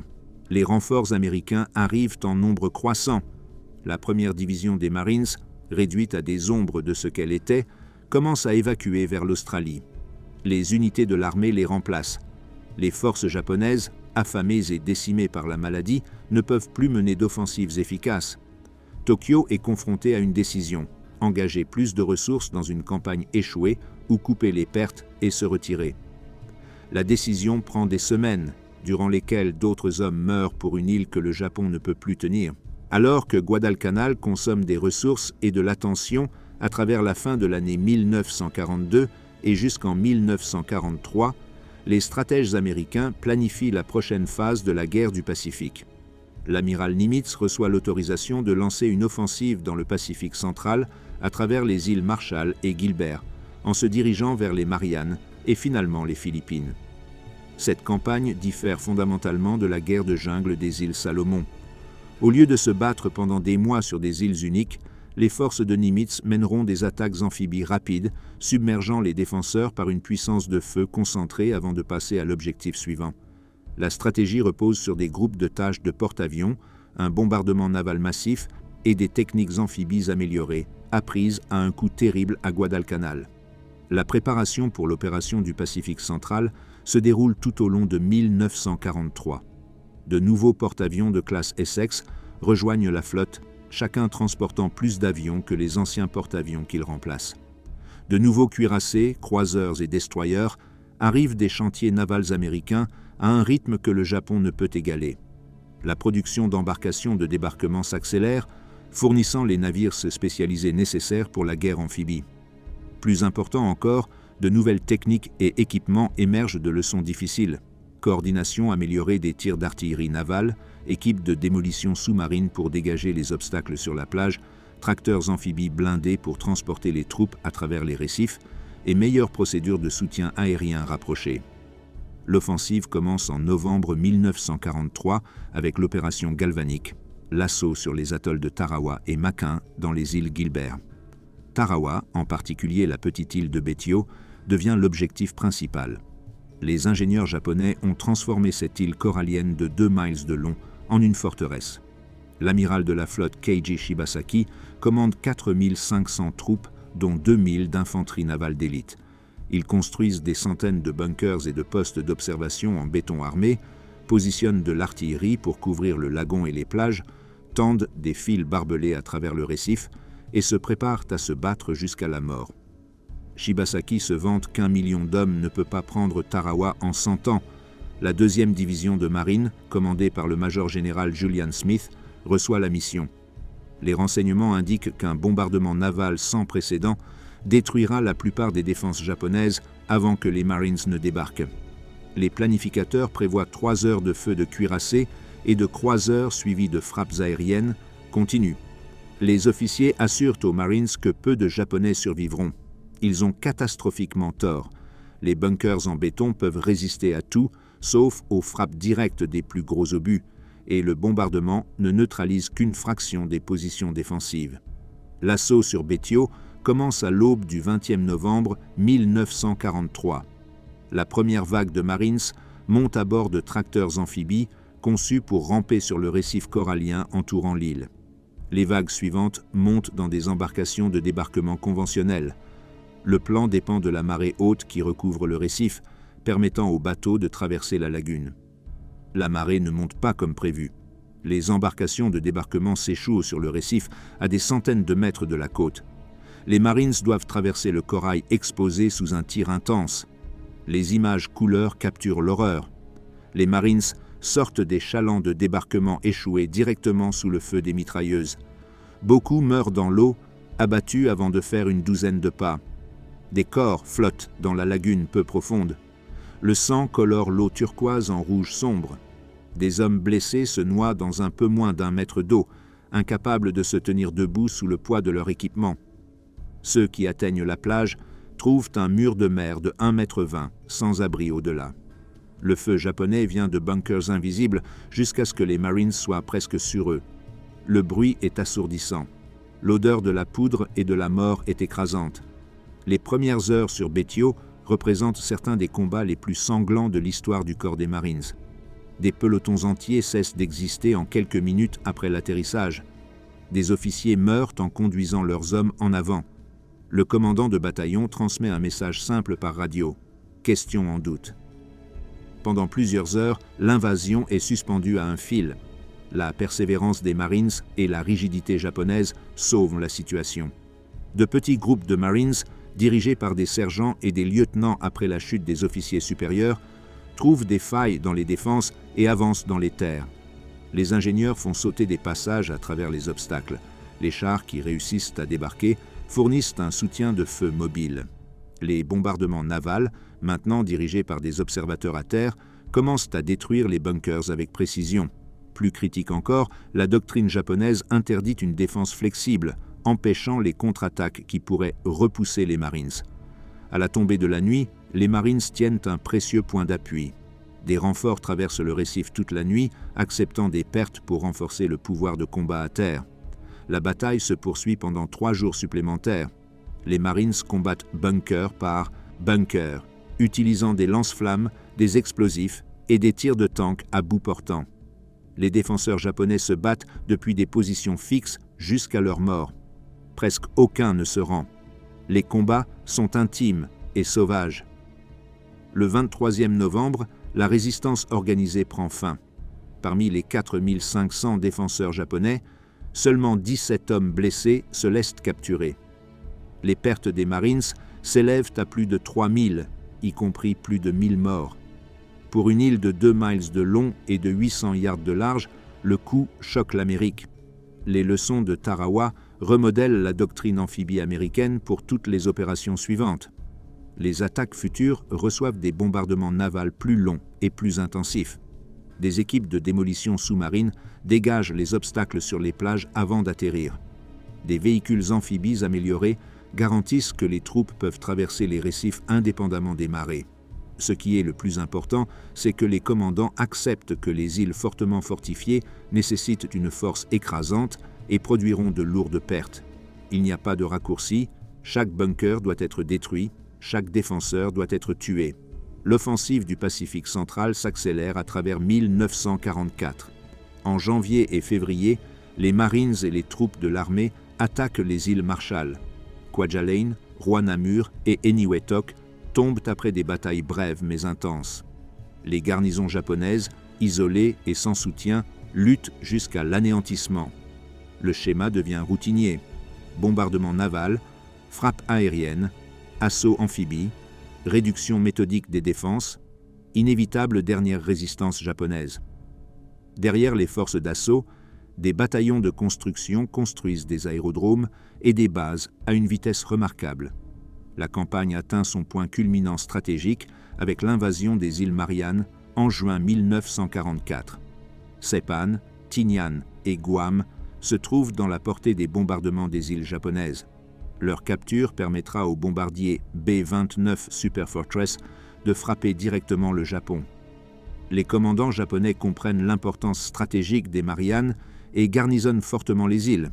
Les renforts américains arrivent en nombre croissant. La première division des Marines, réduite à des ombres de ce qu'elle était, commence à évacuer vers l'Australie. Les unités de l'armée les remplacent. Les forces japonaises, affamées et décimées par la maladie, ne peuvent plus mener d'offensives efficaces. Tokyo est confronté à une décision, engager plus de ressources dans une campagne échouée ou couper les pertes et se retirer. La décision prend des semaines, durant lesquelles d'autres hommes meurent pour une île que le Japon ne peut plus tenir. Alors que Guadalcanal consomme des ressources et de l'attention à travers la fin de l'année 1942 et jusqu'en 1943, les stratèges américains planifient la prochaine phase de la guerre du Pacifique. L'amiral Nimitz reçoit l'autorisation de lancer une offensive dans le Pacifique central à travers les îles Marshall et Gilbert, en se dirigeant vers les Mariannes et finalement les Philippines. Cette campagne diffère fondamentalement de la guerre de jungle des îles Salomon. Au lieu de se battre pendant des mois sur des îles uniques, les forces de Nimitz mèneront des attaques amphibies rapides, submergeant les défenseurs par une puissance de feu concentrée avant de passer à l'objectif suivant. La stratégie repose sur des groupes de tâches de porte-avions, un bombardement naval massif et des techniques amphibies améliorées, apprises à un coût terrible à Guadalcanal. La préparation pour l'opération du Pacifique central se déroule tout au long de 1943. De nouveaux porte-avions de classe Essex rejoignent la flotte, chacun transportant plus d'avions que les anciens porte-avions qu'ils remplacent. De nouveaux cuirassés, croiseurs et destroyers arrivent des chantiers navals américains à un rythme que le Japon ne peut égaler. La production d'embarcations de débarquement s'accélère, fournissant les navires spécialisés nécessaires pour la guerre amphibie. Plus important encore, de nouvelles techniques et équipements émergent de leçons difficiles. Coordination améliorée des tirs d'artillerie navale, équipes de démolition sous-marine pour dégager les obstacles sur la plage, tracteurs amphibies blindés pour transporter les troupes à travers les récifs et meilleures procédures de soutien aérien rapprochées. L'offensive commence en novembre 1943 avec l'opération Galvanique, l'assaut sur les atolls de Tarawa et Makin dans les îles Gilbert. Tarawa, en particulier la petite île de Betio, devient l'objectif principal. Les ingénieurs japonais ont transformé cette île corallienne de 2 miles de long en une forteresse. L'amiral de la flotte Keiji Shibasaki commande 4500 troupes, dont 2000 d'infanterie navale d'élite. Ils construisent des centaines de bunkers et de postes d'observation en béton armé, positionnent de l'artillerie pour couvrir le lagon et les plages, tendent des fils barbelés à travers le récif et se préparent à se battre jusqu'à la mort. Shibasaki se vante qu'1 million d'hommes ne peut pas prendre Tarawa en 100 ans. La 2e division de marine, commandée par le major général Julian Smith, reçoit la mission. Les renseignements indiquent qu'un bombardement naval sans précédent détruira la plupart des défenses japonaises avant que les Marines ne débarquent. Les planificateurs prévoient 3 heures de feu de cuirassés et de croiseurs suivis de frappes aériennes continuent. Les officiers assurent aux Marines que peu de Japonais survivront. Ils ont catastrophiquement tort. Les bunkers en béton peuvent résister à tout, sauf aux frappes directes des plus gros obus, et le bombardement ne neutralise qu'une fraction des positions défensives. L'assaut sur Betio commence à l'aube du 20e novembre 1943. La première vague de Marines monte à bord de tracteurs amphibies conçus pour ramper sur le récif corallien entourant l'île. Les vagues suivantes montent dans des embarcations de débarquement conventionnelles. Le plan dépend de la marée haute qui recouvre le récif, permettant aux bateaux de traverser la lagune. La marée ne monte pas comme prévu. Les embarcations de débarquement s'échouent sur le récif à des centaines de mètres de la côte. Les Marines doivent traverser le corail exposé sous un tir intense. Les images couleurs capturent l'horreur. Les Marines sortent des chalands de débarquement échoués directement sous le feu des mitrailleuses. Beaucoup meurent dans l'eau, abattus avant de faire une douzaine de pas. Des corps flottent dans la lagune peu profonde. Le sang colore l'eau turquoise en rouge sombre. Des hommes blessés se noient dans un peu moins d'1 mètre d'eau, incapables de se tenir debout sous le poids de leur équipement. Ceux qui atteignent la plage trouvent un mur de mer de 1,20 mètre, sans abri au-delà. Le feu japonais vient de bunkers invisibles jusqu'à ce que les Marines soient presque sur eux. Le bruit est assourdissant. L'odeur de la poudre et de la mort est écrasante. Les premières heures sur Betio représentent certains des combats les plus sanglants de l'histoire du corps des Marines. Des pelotons entiers cessent d'exister en quelques minutes après l'atterrissage. Des officiers meurent en conduisant leurs hommes en avant. Le commandant de bataillon transmet un message simple par radio. Question en doute. Pendant plusieurs heures, l'invasion est suspendue à un fil. La persévérance des Marines et la rigidité japonaise sauvent la situation. De petits groupes de Marines, dirigés par des sergents et des lieutenants après la chute des officiers supérieurs, trouvent des failles dans les défenses et avancent dans les terres. Les ingénieurs font sauter des passages à travers les obstacles. Les chars qui réussissent à débarquer fournissent un soutien de feu mobile. Les bombardements navals, maintenant dirigés par des observateurs à terre, commencent à détruire les bunkers avec précision. Plus critique encore, la doctrine japonaise interdit une défense flexible, empêchant les contre-attaques qui pourraient repousser les Marines. À la tombée de la nuit, les Marines tiennent un précieux point d'appui. Des renforts traversent le récif toute la nuit, acceptant des pertes pour renforcer le pouvoir de combat à terre. La bataille se poursuit pendant 3 jours supplémentaires. Les Marines combattent bunker par bunker, utilisant des lance-flammes, des explosifs et des tirs de tank à bout portant. Les défenseurs japonais se battent depuis des positions fixes jusqu'à leur mort. Presque aucun ne se rend. Les combats sont intimes et sauvages. Le 23e novembre, la résistance organisée prend fin. Parmi les 4500 défenseurs japonais, seulement 17 hommes blessés se laissent capturer. Les pertes des Marines s'élèvent à plus de 3000, y compris plus de 1000 morts. Pour une île de 2 miles de long et de 800 yards de large, le coup choque l'Amérique. Les leçons de Tarawa remodèlent la doctrine amphibie américaine pour toutes les opérations suivantes. Les attaques futures reçoivent des bombardements navals plus longs et plus intensifs. Des équipes de démolition sous-marine dégagent les obstacles sur les plages avant d'atterrir. Des véhicules amphibies améliorés garantissent que les troupes peuvent traverser les récifs indépendamment des marées. Ce qui est le plus important, c'est que les commandants acceptent que les îles fortement fortifiées nécessitent une force écrasante et produiront de lourdes pertes. Il n'y a pas de raccourci, chaque bunker doit être détruit, chaque défenseur doit être tué. L'offensive du Pacifique central s'accélère à travers 1944. En janvier et février, les Marines et les troupes de l'armée attaquent les îles Marshall. Kwajalein, Roanamur et Eniwetok tombent après des batailles brèves mais intenses. Les garnisons japonaises, isolées et sans soutien, luttent jusqu'à l'anéantissement. Le schéma devient routinier. Bombardement naval, frappe aérienne, assaut amphibie, réduction méthodique des défenses, inévitable dernière résistance japonaise. Derrière les forces d'assaut, des bataillons de construction construisent des aérodromes et des bases à une vitesse remarquable. La campagne atteint son point culminant stratégique avec l'invasion des îles Mariannes en juin 1944. Saipan, Tinian et Guam se trouvent dans la portée des bombardements des îles japonaises. Leur capture permettra au bombardier B-29 Superfortress de frapper directement le Japon. Les commandants japonais comprennent l'importance stratégique des Mariannes et garnisonnent fortement les îles.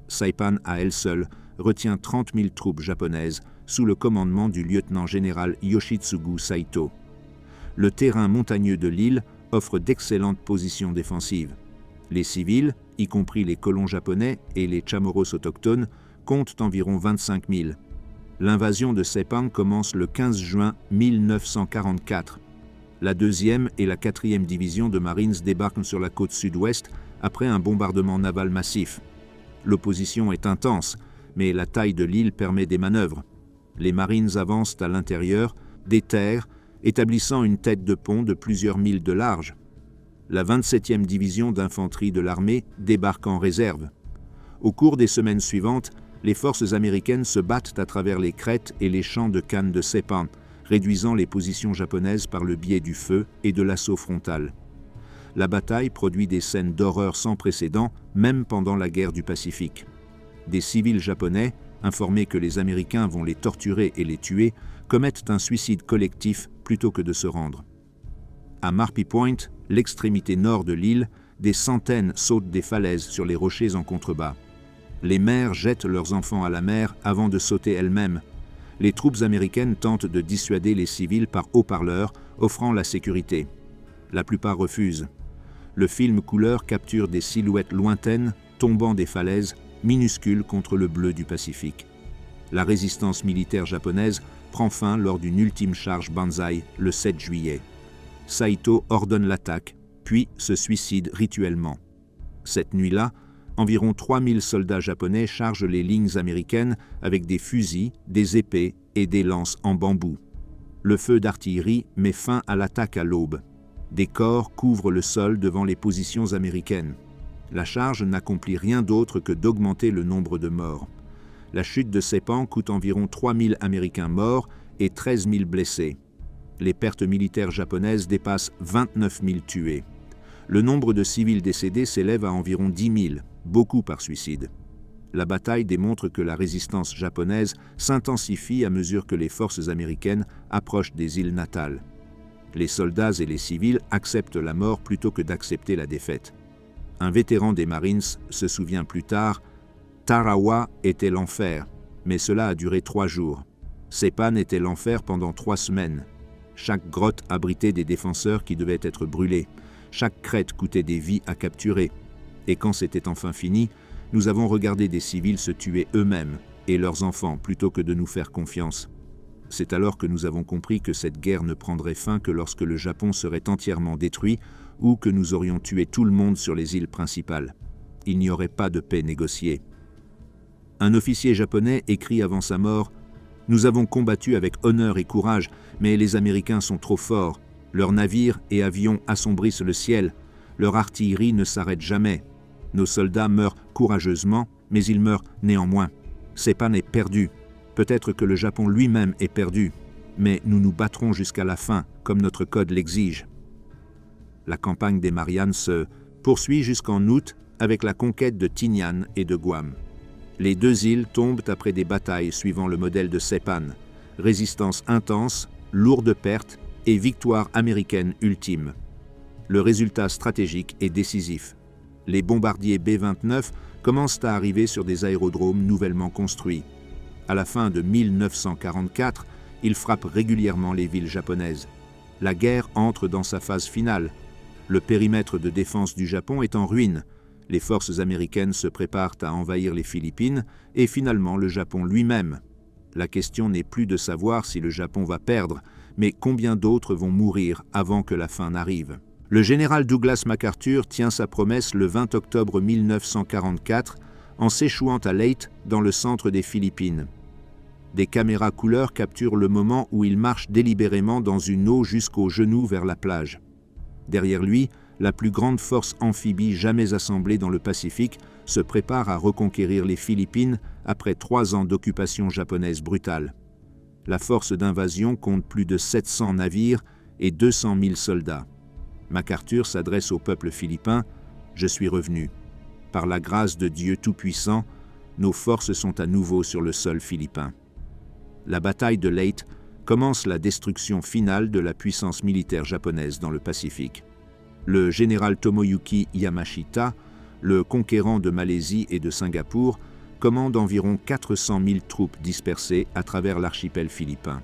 Saipan, à elle seule, retient 30 000 troupes japonaises sous le commandement du lieutenant-général Yoshitsugu Saito. Le terrain montagneux de l'île offre d'excellentes positions défensives. Les civils, y compris les colons japonais et les Chamorros autochtones, comptent environ 25 000. L'invasion de Saipan commence le 15 juin 1944. La 2e et la 4e division de Marines débarquent sur la côte sud-ouest après un bombardement naval massif. L'opposition est intense, mais la taille de l'île permet des manœuvres. Les Marines avancent à l'intérieur des terres, établissant une tête de pont de plusieurs milles de large. La 27e division d'infanterie de l'armée débarque en réserve. Au cours des semaines suivantes, les forces américaines se battent à travers les crêtes et les champs de canne de Saipan, réduisant les positions japonaises par le biais du feu et de l'assaut frontal. La bataille produit des scènes d'horreur sans précédent, même pendant la guerre du Pacifique. Des civils japonais, informés que les Américains vont les torturer et les tuer, commettent un suicide collectif plutôt que de se rendre. À Marpy Point, l'extrémité nord de l'île, des centaines sautent des falaises sur les rochers en contrebas. Les mères jettent leurs enfants à la mer avant de sauter elles-mêmes. Les troupes américaines tentent de dissuader les civils par haut-parleurs, offrant la sécurité. La plupart refusent. Le film couleur capture des silhouettes lointaines tombant des falaises, minuscules contre le bleu du Pacifique. La résistance militaire japonaise prend fin lors d'une ultime charge Banzai le 7 juillet. Saito ordonne l'attaque, puis se suicide rituellement. Cette nuit-là, environ 3000 soldats japonais chargent les lignes américaines avec des fusils, des épées et des lances en bambou. Le feu d'artillerie met fin à l'attaque à l'aube. Des corps couvrent le sol devant les positions américaines. La charge n'accomplit rien d'autre que d'augmenter le nombre de morts. La chute de Saipan coûte environ 3000 Américains morts et 13 000 blessés. Les pertes militaires japonaises dépassent 29 000 tués. Le nombre de civils décédés s'élève à environ 10 000, beaucoup par suicide. La bataille démontre que la résistance japonaise s'intensifie à mesure que les forces américaines approchent des îles natales. Les soldats et les civils acceptent la mort plutôt que d'accepter la défaite. Un vétéran des Marines se souvient plus tard « Tarawa était l'enfer, mais cela a duré 3 jours. Saipan était l'enfer pendant 3 semaines. Chaque grotte abritait des défenseurs qui devaient être brûlés. Chaque crête coûtait des vies à capturer. Et quand c'était enfin fini, nous avons regardé des civils se tuer eux-mêmes et leurs enfants plutôt que de nous faire confiance. C'est alors que nous avons compris que cette guerre ne prendrait fin que lorsque le Japon serait entièrement détruit ou que nous aurions tué tout le monde sur les îles principales. Il n'y aurait pas de paix négociée. » Un officier japonais écrit avant sa mort « Nous avons combattu avec honneur et courage, mais les Américains sont trop forts. Leurs navires et avions assombrissent le ciel. Leur artillerie ne s'arrête jamais. Nos soldats meurent courageusement, mais ils meurent néanmoins. Saipan est perdu. Peut-être que le Japon lui-même est perdu, mais nous nous battrons jusqu'à la fin, comme notre code l'exige. » La campagne des Mariannes se poursuit jusqu'en août avec la conquête de Tinian et de Guam. Les 2 îles tombent après des batailles suivant le modèle de Saipan. Résistance intense, lourde perte et victoire américaine ultime. Le résultat stratégique est décisif. Les bombardiers B-29 commencent à arriver sur des aérodromes nouvellement construits. À la fin de 1944, ils frappent régulièrement les villes japonaises. La guerre entre dans sa phase finale. Le périmètre de défense du Japon est en ruine. Les forces américaines se préparent à envahir les Philippines et finalement le Japon lui-même. La question n'est plus de savoir si le Japon va perdre, mais combien d'autres vont mourir avant que la fin n'arrive. Le général Douglas MacArthur tient sa promesse le 20 octobre 1944 en s'échouant à Leyte dans le centre des Philippines. Des caméras couleur capturent le moment où il marche délibérément dans une eau jusqu'aux genoux vers la plage. Derrière lui, la plus grande force amphibie jamais assemblée dans le Pacifique, se prépare à reconquérir les Philippines après 3 ans d'occupation japonaise brutale. La force d'invasion compte plus de 700 navires et 200 000 soldats. MacArthur s'adresse au peuple philippin « Je suis revenu. Par la grâce de Dieu Tout-Puissant, nos forces sont à nouveau sur le sol philippin. » La bataille de Leyte commence la destruction finale de la puissance militaire japonaise dans le Pacifique. Le général Tomoyuki Yamashita, le conquérant de Malaisie et de Singapour, commande environ 400 000 troupes dispersées à travers l'archipel philippin.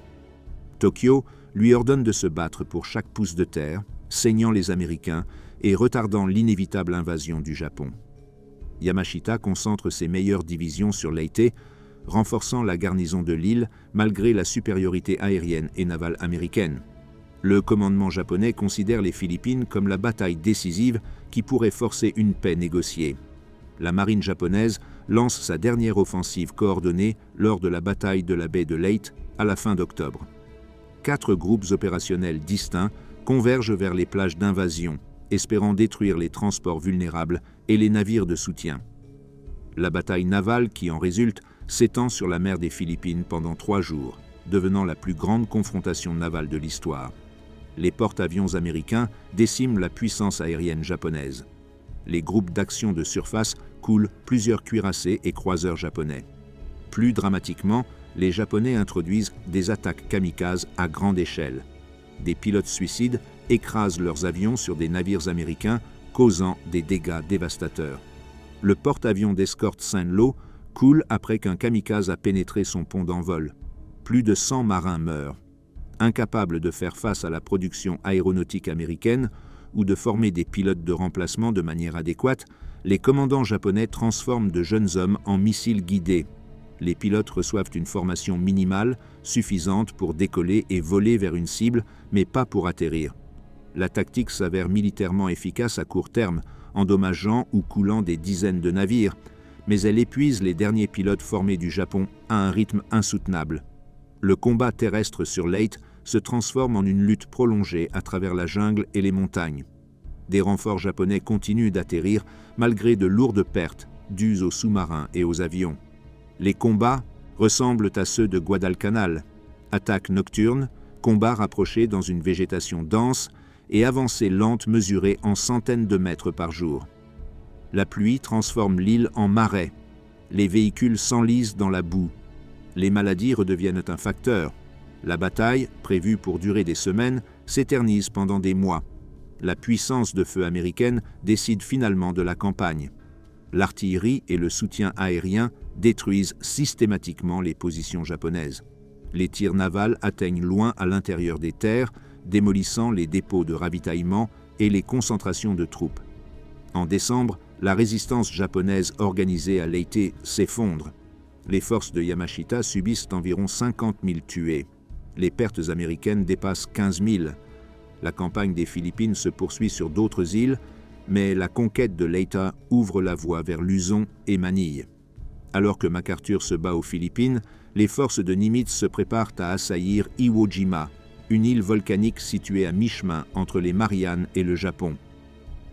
Tokyo lui ordonne de se battre pour chaque pouce de terre, saignant les Américains et retardant l'inévitable invasion du Japon. Yamashita concentre ses meilleures divisions sur Leyte, renforçant la garnison de l'île malgré la supériorité aérienne et navale américaine. Le commandement japonais considère les Philippines comme la bataille décisive qui pourrait forcer une paix négociée. La marine japonaise lance sa dernière offensive coordonnée lors de la bataille de la baie de Leyte à la fin d'octobre. 4 groupes opérationnels distincts convergent vers les plages d'invasion, espérant détruire les transports vulnérables et les navires de soutien. La bataille navale qui en résulte s'étend sur la mer des Philippines pendant 3 jours, devenant la plus grande confrontation navale de l'histoire. Les porte-avions américains déciment la puissance aérienne japonaise. Les groupes d'action de surface coulent plusieurs cuirassés et croiseurs japonais. Plus dramatiquement, les Japonais introduisent des attaques kamikazes à grande échelle. Des pilotes suicides écrasent leurs avions sur des navires américains, causant des dégâts dévastateurs. Le porte-avions d'escorte Saint-Lô coule après qu'un kamikaze a pénétré son pont d'envol. Plus de 100 marins meurent. Incapables de faire face à la production aéronautique américaine ou de former des pilotes de remplacement de manière adéquate, les commandants japonais transforment de jeunes hommes en missiles guidés. Les pilotes reçoivent une formation minimale, suffisante pour décoller et voler vers une cible, mais pas pour atterrir. La tactique s'avère militairement efficace à court terme, endommageant ou coulant des dizaines de navires, mais elle épuise les derniers pilotes formés du Japon à un rythme insoutenable. Le combat terrestre sur Leyte se transforme en une lutte prolongée à travers la jungle et les montagnes. Des renforts japonais continuent d'atterrir malgré de lourdes pertes dues aux sous-marins et aux avions. Les combats ressemblent à ceux de Guadalcanal. Attaques nocturnes, combats rapprochés dans une végétation dense et avancées lentes mesurées en centaines de mètres par jour. La pluie transforme l'île en marais. Les véhicules s'enlisent dans la boue. Les maladies redeviennent un facteur. La bataille, prévue pour durer des semaines, s'éternise pendant des mois. La puissance de feu américaine décide finalement de la campagne. L'artillerie et le soutien aérien détruisent systématiquement les positions japonaises. Les tirs navals atteignent loin à l'intérieur des terres, démolissant les dépôts de ravitaillement et les concentrations de troupes. En décembre, la résistance japonaise organisée à Leyte s'effondre. Les forces de Yamashita subissent environ 50 000 tués. Les pertes américaines dépassent 15 000. La campagne des Philippines se poursuit sur d'autres îles, mais la conquête de Leyte ouvre la voie vers Luzon et Manille. Alors que MacArthur se bat aux Philippines, les forces de Nimitz se préparent à assaillir Iwo Jima, une île volcanique située à mi-chemin entre les Mariannes et le Japon.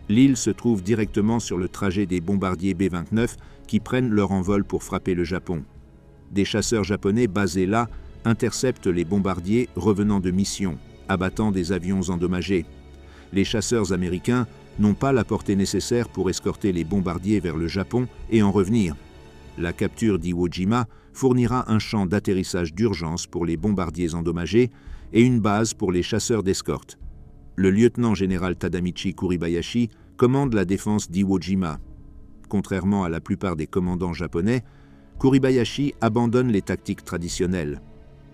L'île se trouve directement sur le trajet des bombardiers B-29 qui prennent leur envol pour frapper le Japon. Des chasseurs japonais basés là interceptent les bombardiers revenant de mission, abattant des avions endommagés. Les chasseurs américains n'ont pas la portée nécessaire pour escorter les bombardiers vers le Japon et en revenir. La capture d'Iwo Jima fournira un champ d'atterrissage d'urgence pour les bombardiers endommagés et une base pour les chasseurs d'escorte. Le lieutenant-général Tadamichi Kuribayashi commande la défense d'Iwo Jima. Contrairement à la plupart des commandants japonais, Kuribayashi abandonne les tactiques traditionnelles.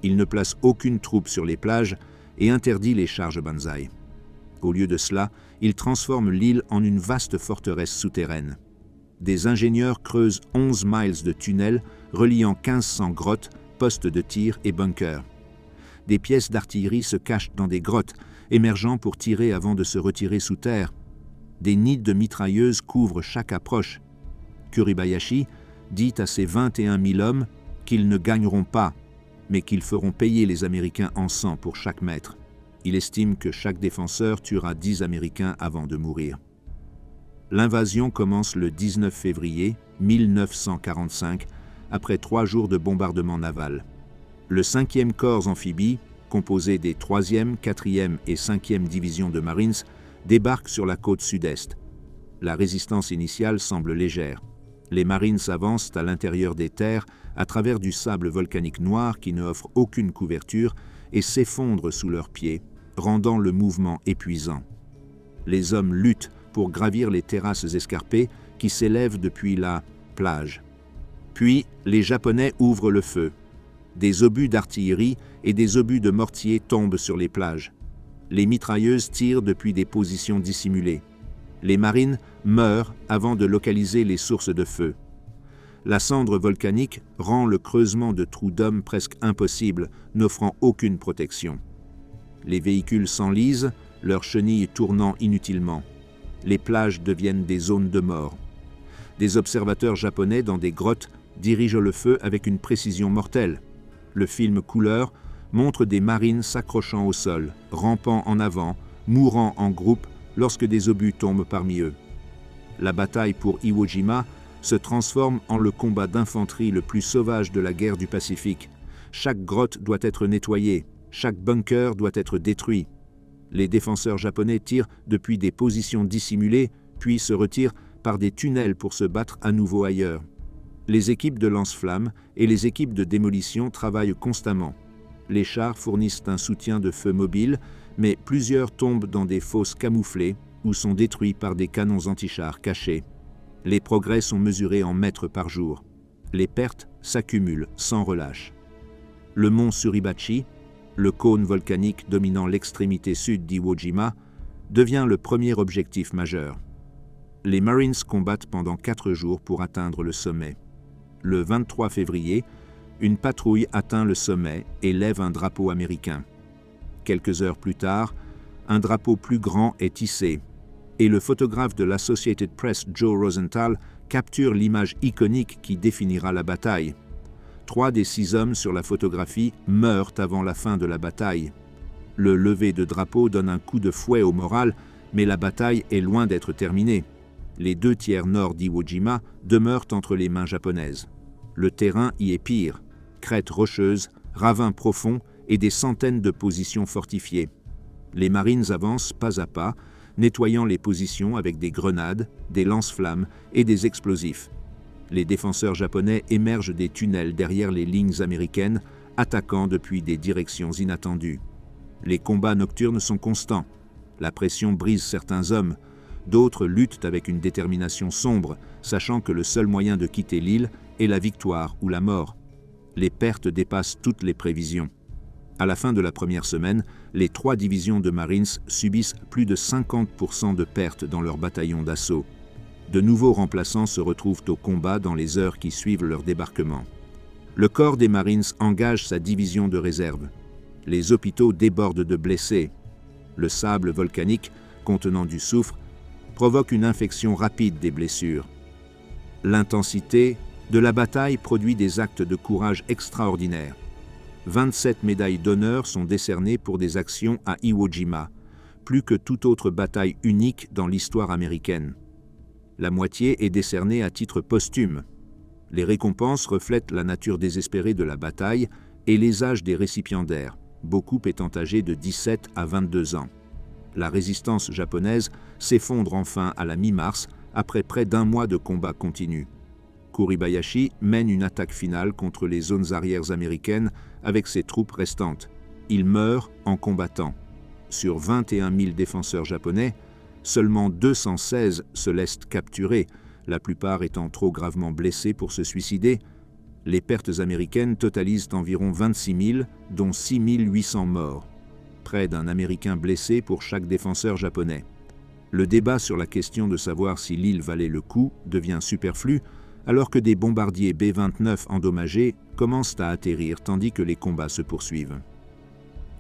Il ne place aucune troupe sur les plages et interdit les charges banzai. Au lieu de cela, il transforme l'île en une vaste forteresse souterraine. Des ingénieurs creusent 11 miles de tunnels reliant 1500 grottes, postes de tir et bunkers. Des pièces d'artillerie se cachent dans des grottes, émergeant pour tirer avant de se retirer sous terre. Des nids de mitrailleuses couvrent chaque approche. Kuribayashi dit à ses 21 000 hommes qu'ils ne gagneront pas, mais qu'ils feront payer les Américains en sang pour chaque mètre. Il estime que chaque défenseur tuera 10 Américains avant de mourir. L'invasion commence le 19 février 1945, après 3 jours de bombardement naval. Le 5e corps amphibie, composé des 3e, 4e et 5e divisions de Marines, débarque sur la côte sud-est. La résistance initiale semble légère. Les Marines avancent à l'intérieur des terres à travers du sable volcanique noir qui ne offre aucune couverture et s'effondre sous leurs pieds, rendant le mouvement épuisant. Les hommes luttent pour gravir les terrasses escarpées qui s'élèvent depuis la plage. Puis, les Japonais ouvrent le feu. Des obus d'artillerie et des obus de mortier tombent sur les plages. Les mitrailleuses tirent depuis des positions dissimulées. Les marines meurent avant de localiser les sources de feu. La cendre volcanique rend le creusement de trous d'hommes presque impossible, n'offrant aucune protection. Les véhicules s'enlisent, leurs chenilles tournant inutilement. Les plages deviennent des zones de mort. Des observateurs japonais dans des grottes dirigent le feu avec une précision mortelle. Le film couleur montre des marines s'accrochant au sol, rampant en avant, mourant en groupe lorsque des obus tombent parmi eux. La bataille pour Iwo Jima se transforme en le combat d'infanterie le plus sauvage de la guerre du Pacifique. Chaque grotte doit être nettoyée, chaque bunker doit être détruit. Les défenseurs japonais tirent depuis des positions dissimulées, puis se retirent par des tunnels pour se battre à nouveau ailleurs. Les équipes de lance-flammes et les équipes de démolition travaillent constamment. Les chars fournissent un soutien de feu mobile, mais plusieurs tombent dans des fosses camouflées ou sont détruits par des canons antichars cachés. Les progrès sont mesurés en mètres par jour. Les pertes s'accumulent sans relâche. Le mont Suribachi, le cône volcanique dominant l'extrémité sud d'Iwo Jima, devient le premier objectif majeur. Les Marines combattent pendant 4 jours pour atteindre le sommet. Le 23 février, une patrouille atteint le sommet et lève un drapeau américain. Quelques heures plus tard, un drapeau plus grand est hissé, et le photographe de l'Associated Press Joe Rosenthal capture l'image iconique qui définira la bataille. 3 des 6 hommes sur la photographie meurent avant la fin de la bataille. Le lever de drapeau donne un coup de fouet au moral, mais la bataille est loin d'être terminée. Les 2 tiers nord d'Iwo Jima demeurent entre les mains japonaises. Le terrain y est pire, crêtes rocheuses, ravins profonds et des centaines de positions fortifiées. Les Marines avancent pas à pas, nettoyant les positions avec des grenades, des lance-flammes et des explosifs. Les défenseurs japonais émergent des tunnels derrière les lignes américaines, attaquant depuis des directions inattendues. Les combats nocturnes sont constants. La pression brise certains hommes. D'autres luttent avec une détermination sombre, sachant que le seul moyen de quitter l'île est la victoire ou la mort. Les pertes dépassent toutes les prévisions. À la fin de la première semaine, les 3 divisions de Marines subissent plus de 50% de pertes dans leur bataillon d'assaut. De nouveaux remplaçants se retrouvent au combat dans les heures qui suivent leur débarquement. Le corps des Marines engage sa division de réserve. Les hôpitaux débordent de blessés. Le sable volcanique, contenant du soufre, provoque une infection rapide des blessures. L'intensité de la bataille produit des actes de courage extraordinaires. 27 médailles d'honneur sont décernées pour des actions à Iwo Jima, plus que toute autre bataille unique dans l'histoire américaine. La moitié est décernée à titre posthume. Les récompenses reflètent la nature désespérée de la bataille et les âges des récipiendaires, beaucoup étant âgés de 17 à 22 ans. La résistance japonaise s'effondre enfin à la mi-mars après près d'1 mois de combats continus. Kuribayashi mène une attaque finale contre les zones arrières américaines avec ses troupes restantes. Il meurt en combattant. Sur 21 000 défenseurs japonais, seulement 216 se laissent capturer, la plupart étant trop gravement blessés pour se suicider. Les pertes américaines totalisent environ 26 000, dont 6 800 morts. Près d'1 Américain blessé pour chaque défenseur japonais. Le débat sur la question de savoir si l'île valait le coup devient superflu, alors que des bombardiers B-29 endommagés commencent à atterrir tandis que les combats se poursuivent.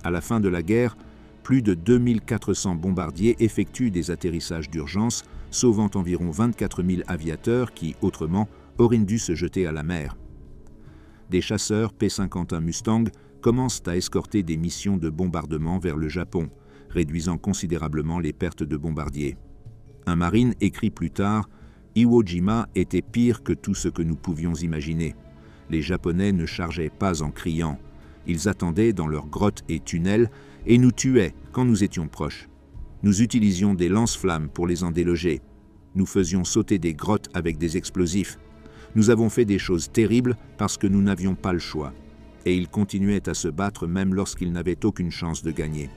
À la fin de la guerre, plus de 2400 bombardiers effectuent des atterrissages d'urgence, sauvant environ 24 000 aviateurs qui, autrement, auraient dû se jeter à la mer. des chasseurs P-51 Mustang commencent à escorter des missions de bombardement vers le Japon, réduisant considérablement les pertes de bombardiers. Un marine écrit plus tard « Iwo Jima était pire que tout ce que nous pouvions imaginer. Les Japonais ne chargeaient pas en criant. Ils attendaient dans leurs grottes et tunnels et nous tuaient quand nous étions proches. Nous utilisions des lance-flammes pour les en déloger. Nous faisions sauter des grottes avec des explosifs. Nous avons fait des choses terribles parce que nous n'avions pas le choix. Et ils continuaient à se battre même lorsqu'ils n'avaient aucune chance de gagner.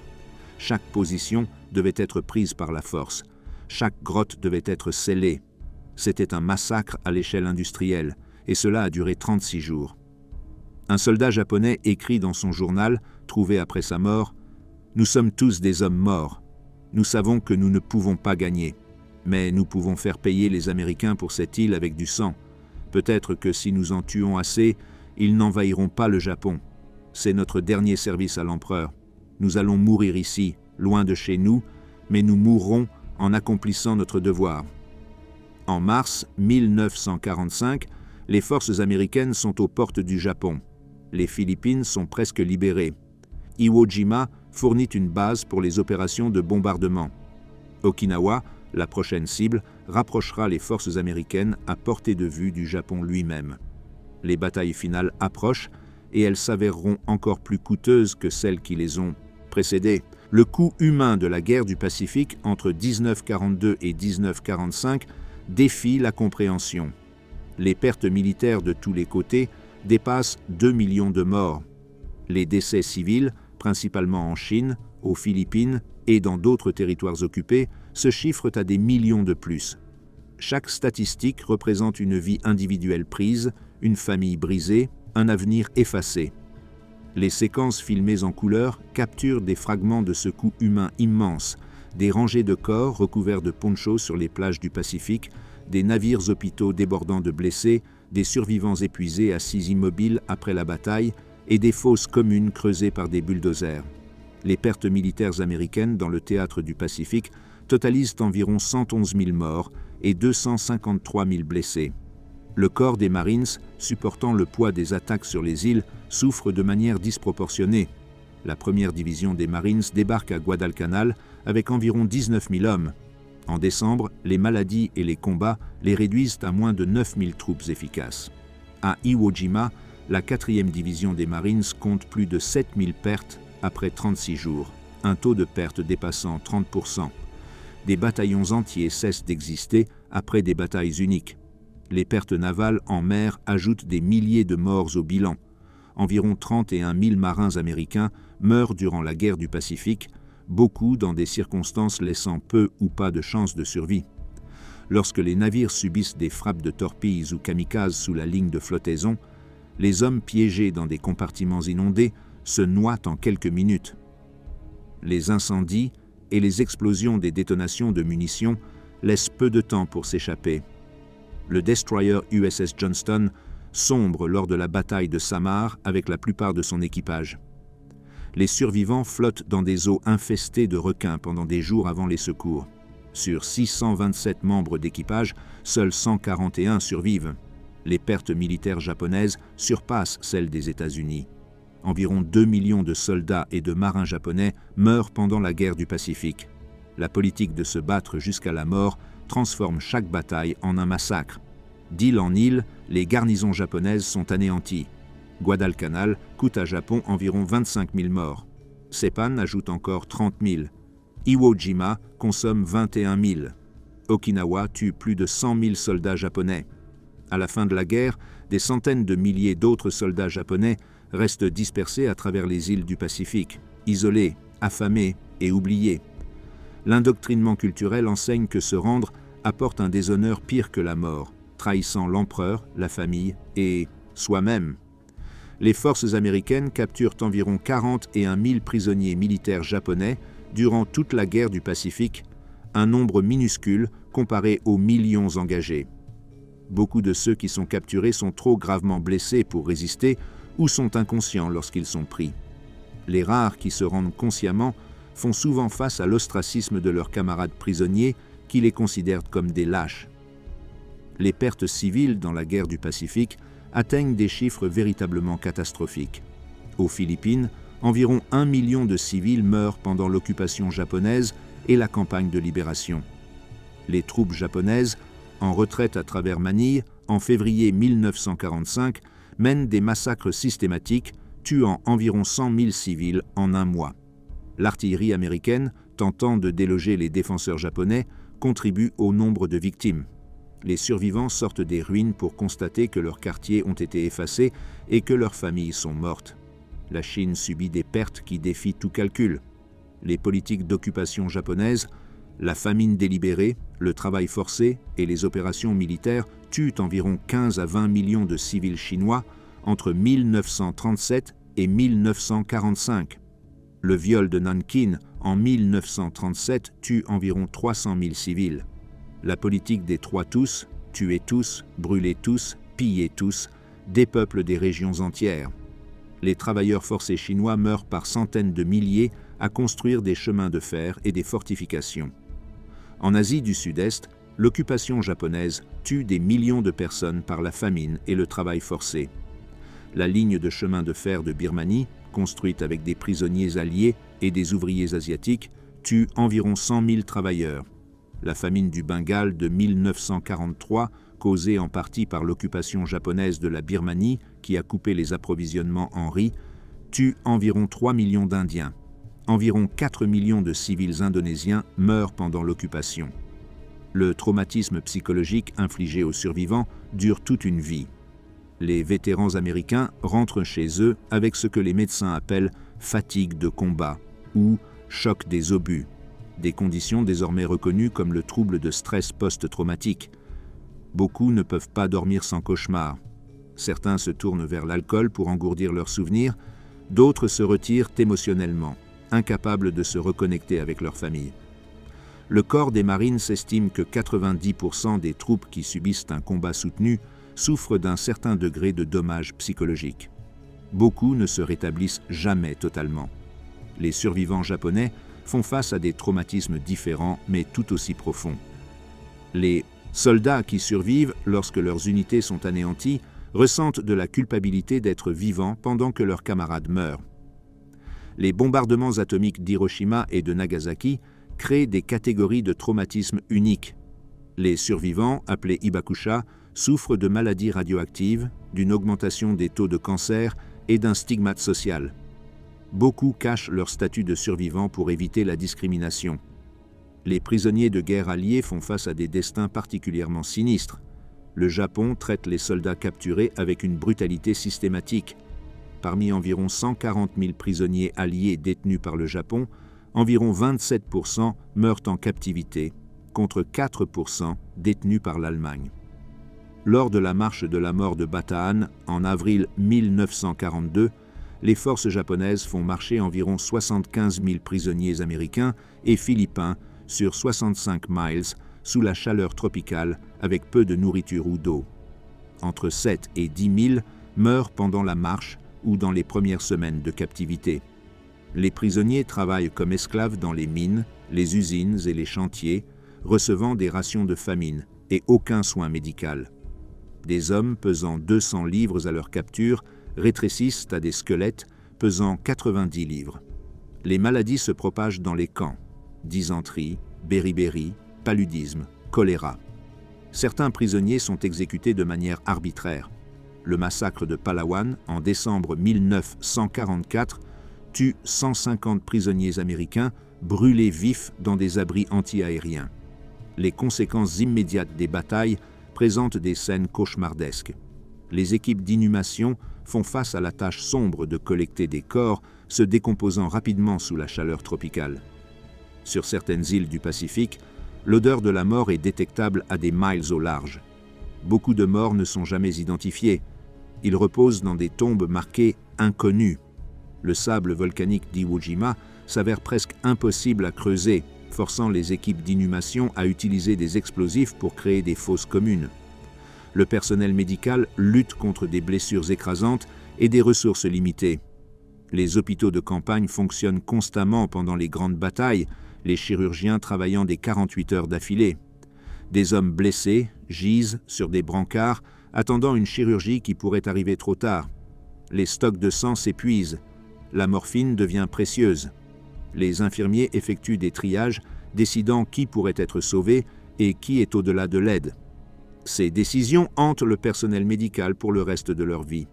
Chaque position devait être prise par la force. Chaque grotte devait être scellée. C'était un massacre à l'échelle industrielle, et cela a duré 36 jours. Un soldat japonais écrit dans son journal, trouvé après sa mort, « Nous sommes tous des hommes morts. Nous savons que nous ne pouvons pas gagner, mais nous pouvons faire payer les Américains pour cette île avec du sang. Peut-être que si nous en tuons assez, ils n'envahiront pas le Japon. C'est notre dernier service à l'empereur. Nous allons mourir ici, loin de chez nous, mais nous mourrons en accomplissant notre devoir. » En mars 1945, les forces américaines sont aux portes du Japon. Les Philippines sont presque libérées. Iwo Jima fournit une base pour les opérations de bombardement. Okinawa, la prochaine cible, rapprochera les forces américaines à portée de vue du Japon lui-même. Les batailles finales approchent et elles s'avéreront encore plus coûteuses que celles qui les ont précédées. Le coût humain de la guerre du Pacifique entre 1942 et 1945 défie la compréhension. Les pertes militaires de tous les côtés dépassent 2 millions de morts. Les décès civils, principalement en Chine, aux Philippines et dans d'autres territoires occupés, se chiffrent à des millions de plus. Chaque statistique représente une vie individuelle prise, une famille brisée, un avenir effacé. Les séquences filmées en couleur capturent des fragments de ce coup humain immense, des rangées de corps recouverts de ponchos sur les plages du Pacifique, des navires hôpitaux débordant de blessés, des survivants épuisés assis immobiles après la bataille et des fosses communes creusées par des bulldozers. Les pertes militaires américaines dans le théâtre du Pacifique totalisent environ 111 000 morts et 253 000 blessés. Le corps des Marines, supportant le poids des attaques sur les îles, souffre de manière disproportionnée. La première division des Marines débarque à Guadalcanal avec environ 19 000 hommes. En décembre, les maladies et les combats les réduisent à moins de 9 000 troupes efficaces. À Iwo Jima, la 4e division des Marines compte plus de 7 000 pertes après 36 jours, un taux de perte dépassant 30%. Des bataillons entiers cessent d'exister après des batailles uniques. Les pertes navales en mer ajoutent des milliers de morts au bilan. Environ 31 000 marins américains meurent durant la guerre du Pacifique, beaucoup dans des circonstances laissant peu ou pas de chances de survie. Lorsque les navires subissent des frappes de torpilles ou kamikazes sous la ligne de flottaison, les hommes piégés dans des compartiments inondés se noient en quelques minutes. Les incendies et les explosions des détonations de munitions laissent peu de temps pour s'échapper. Le destroyer USS Johnston sombre lors de la bataille de Samar avec la plupart de son équipage. Les survivants flottent dans des eaux infestées de requins pendant des jours avant les secours. Sur 627 membres d'équipage, seuls 141 survivent. Les pertes militaires japonaises surpassent celles des États-Unis. Environ 2 millions de soldats et de marins japonais meurent pendant la guerre du Pacifique. La politique de se battre jusqu'à la mort transforme chaque bataille en un massacre. D'île en île, les garnisons japonaises sont anéanties. Guadalcanal coûte à Japon environ 25 000 morts. Seppan ajoute encore 30 000. Iwo Jima consomme 21 000. Okinawa tue plus de 100 000 soldats japonais. À la fin de la guerre, des centaines de milliers d'autres soldats japonais restent dispersés à travers les îles du Pacifique, isolés, affamés et oubliés. L'indoctrinement culturel enseigne que se rendre apporte un déshonneur pire que la mort, trahissant l'empereur, la famille et soi-même. Les forces américaines capturent environ 41 000 prisonniers militaires japonais durant toute la guerre du Pacifique, un nombre minuscule comparé aux millions engagés. Beaucoup de ceux qui sont capturés sont trop gravement blessés pour résister ou sont inconscients lorsqu'ils sont pris. Les rares qui se rendent consciemment font souvent face à l'ostracisme de leurs camarades prisonniers qui les considèrent comme des lâches. Les pertes civiles dans la guerre du Pacifique atteignent des chiffres véritablement catastrophiques. Aux Philippines, environ 1 million de civils meurent pendant l'occupation japonaise et la campagne de libération. Les troupes japonaises, en retraite à travers Manille, en février 1945, mènent des massacres systématiques, tuant environ 100 000 civils en un mois. L'artillerie américaine, tentant de déloger les défenseurs japonais, contribue au nombre de victimes. Les survivants sortent des ruines pour constater que leurs quartiers ont été effacés et que leurs familles sont mortes. La Chine subit des pertes qui défient tout calcul. Les politiques d'occupation japonaise, la famine délibérée, le travail forcé et les opérations militaires tuent environ 15 à 20 millions de civils chinois entre 1937 et 1945. Le viol de Nankin en 1937 tue environ 300 000 civils. La politique des trois tous, tuer tous, brûler tous, piller tous, dépeuple des régions entières. Les travailleurs forcés chinois meurent par centaines de milliers à construire des chemins de fer et des fortifications. En Asie du Sud-Est, l'occupation japonaise tue des millions de personnes par la famine et le travail forcé. La ligne de chemin de fer de Birmanie, construite avec des prisonniers alliés et des ouvriers asiatiques, tue environ 100 000 travailleurs. La famine du Bengale de 1943, causée en partie par l'occupation japonaise de la Birmanie, qui a coupé les approvisionnements en riz, tue environ 3 millions d'Indiens. Environ 4 millions de civils indonésiens meurent pendant l'occupation. Le traumatisme psychologique infligé aux survivants dure toute une vie. Les vétérans américains rentrent chez eux avec ce que les médecins appellent fatigue de combat ou choc des obus, des conditions désormais reconnues comme le trouble de stress post-traumatique. Beaucoup ne peuvent pas dormir sans cauchemar. Certains se tournent vers l'alcool pour engourdir leurs souvenirs, d'autres se retirent émotionnellement, incapables de se reconnecter avec leur famille. Le corps des marines s'estime que 90% des troupes qui subissent un combat soutenu souffrent d'un certain degré de dommages psychologiques. Beaucoup ne se rétablissent jamais totalement. Les survivants japonais font face à des traumatismes différents mais tout aussi profonds. Les soldats qui survivent lorsque leurs unités sont anéanties ressentent de la culpabilité d'être vivants pendant que leurs camarades meurent. Les bombardements atomiques d'Hiroshima et de Nagasaki créent des catégories de traumatismes uniques. Les survivants, appelés Hibakusha, souffrent de maladies radioactives, d'une augmentation des taux de cancer et d'un stigmate social. Beaucoup cachent leur statut de survivant pour éviter la discrimination. Les prisonniers de guerre alliés font face à des destins particulièrement sinistres. Le Japon traite les soldats capturés avec une brutalité systématique. Parmi environ 140 000 prisonniers alliés détenus par le Japon, environ 27% meurent en captivité, contre 4% détenus par l'Allemagne. Lors de la marche de la mort de Bataan, en avril 1942, les forces japonaises font marcher environ 75 000 prisonniers américains et philippins sur 65 miles sous la chaleur tropicale avec peu de nourriture ou d'eau. Entre 7 et 10 000 meurent pendant la marche ou dans les premières semaines de captivité. Les prisonniers travaillent comme esclaves dans les mines, les usines et les chantiers, recevant des rations de famine et aucun soin médical. Des hommes pesant 200 livres à leur capture rétrécissent à des squelettes pesant 90 livres. Les maladies se propagent dans les camps: dysenterie, beriberi, paludisme, choléra. Certains prisonniers sont exécutés de manière arbitraire. Le massacre de Palawan, en décembre 1944, tue 150 prisonniers américains brûlés vifs dans des abris anti-aériens. Les conséquences immédiates des batailles présentent des scènes cauchemardesques. Les équipes d'inhumation font face à la tâche sombre de collecter des corps se décomposant rapidement sous la chaleur tropicale. Sur certaines îles du Pacifique, l'odeur de la mort est détectable à des miles au large. Beaucoup de morts ne sont jamais identifiés. Ils reposent dans des tombes marquées « Inconnues ». Le sable volcanique d'Iwo Jima s'avère presque impossible à creuser, forçant les équipes d'inhumation à utiliser des explosifs pour créer des fosses communes. Le personnel médical lutte contre des blessures écrasantes et des ressources limitées. Les hôpitaux de campagne fonctionnent constamment pendant les grandes batailles, les chirurgiens travaillant des 48 heures d'affilée. Des hommes blessés gisent sur des brancards attendant une chirurgie qui pourrait arriver trop tard. Les stocks de sang s'épuisent, la morphine devient précieuse. Les infirmiers effectuent des triages, décidant qui pourrait être sauvé et qui est au-delà de l'aide. Ces décisions hantent le personnel médical pour le reste de leur vie.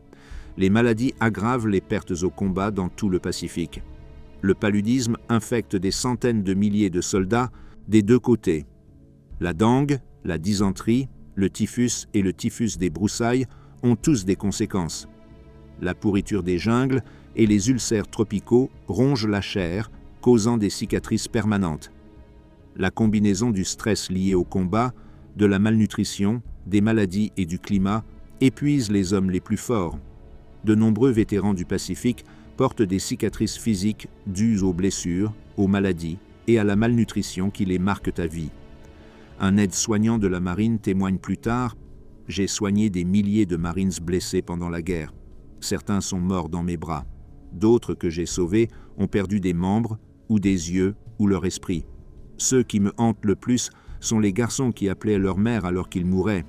Les maladies aggravent les pertes au combat dans tout le Pacifique. Le paludisme infecte des centaines de milliers de soldats des deux côtés. La dengue, la dysenterie, le typhus et le typhus des broussailles ont tous des conséquences. La pourriture des jungles et les ulcères tropicaux rongent la chair, causant des cicatrices permanentes. La combinaison du stress lié au combat, de la malnutrition, des maladies et du climat épuise les hommes les plus forts. De nombreux vétérans du Pacifique portent des cicatrices physiques dues aux blessures, aux maladies et à la malnutrition qui les marquent à vie. Un aide-soignant de la marine témoigne plus tard « J'ai soigné des milliers de marines blessés pendant la guerre. Certains sont morts dans mes bras. D'autres que j'ai sauvés ont perdu des membres ou des yeux ou leur esprit. Ceux qui me hantent le plus sont les garçons qui appelaient leur mère alors qu'ils mouraient.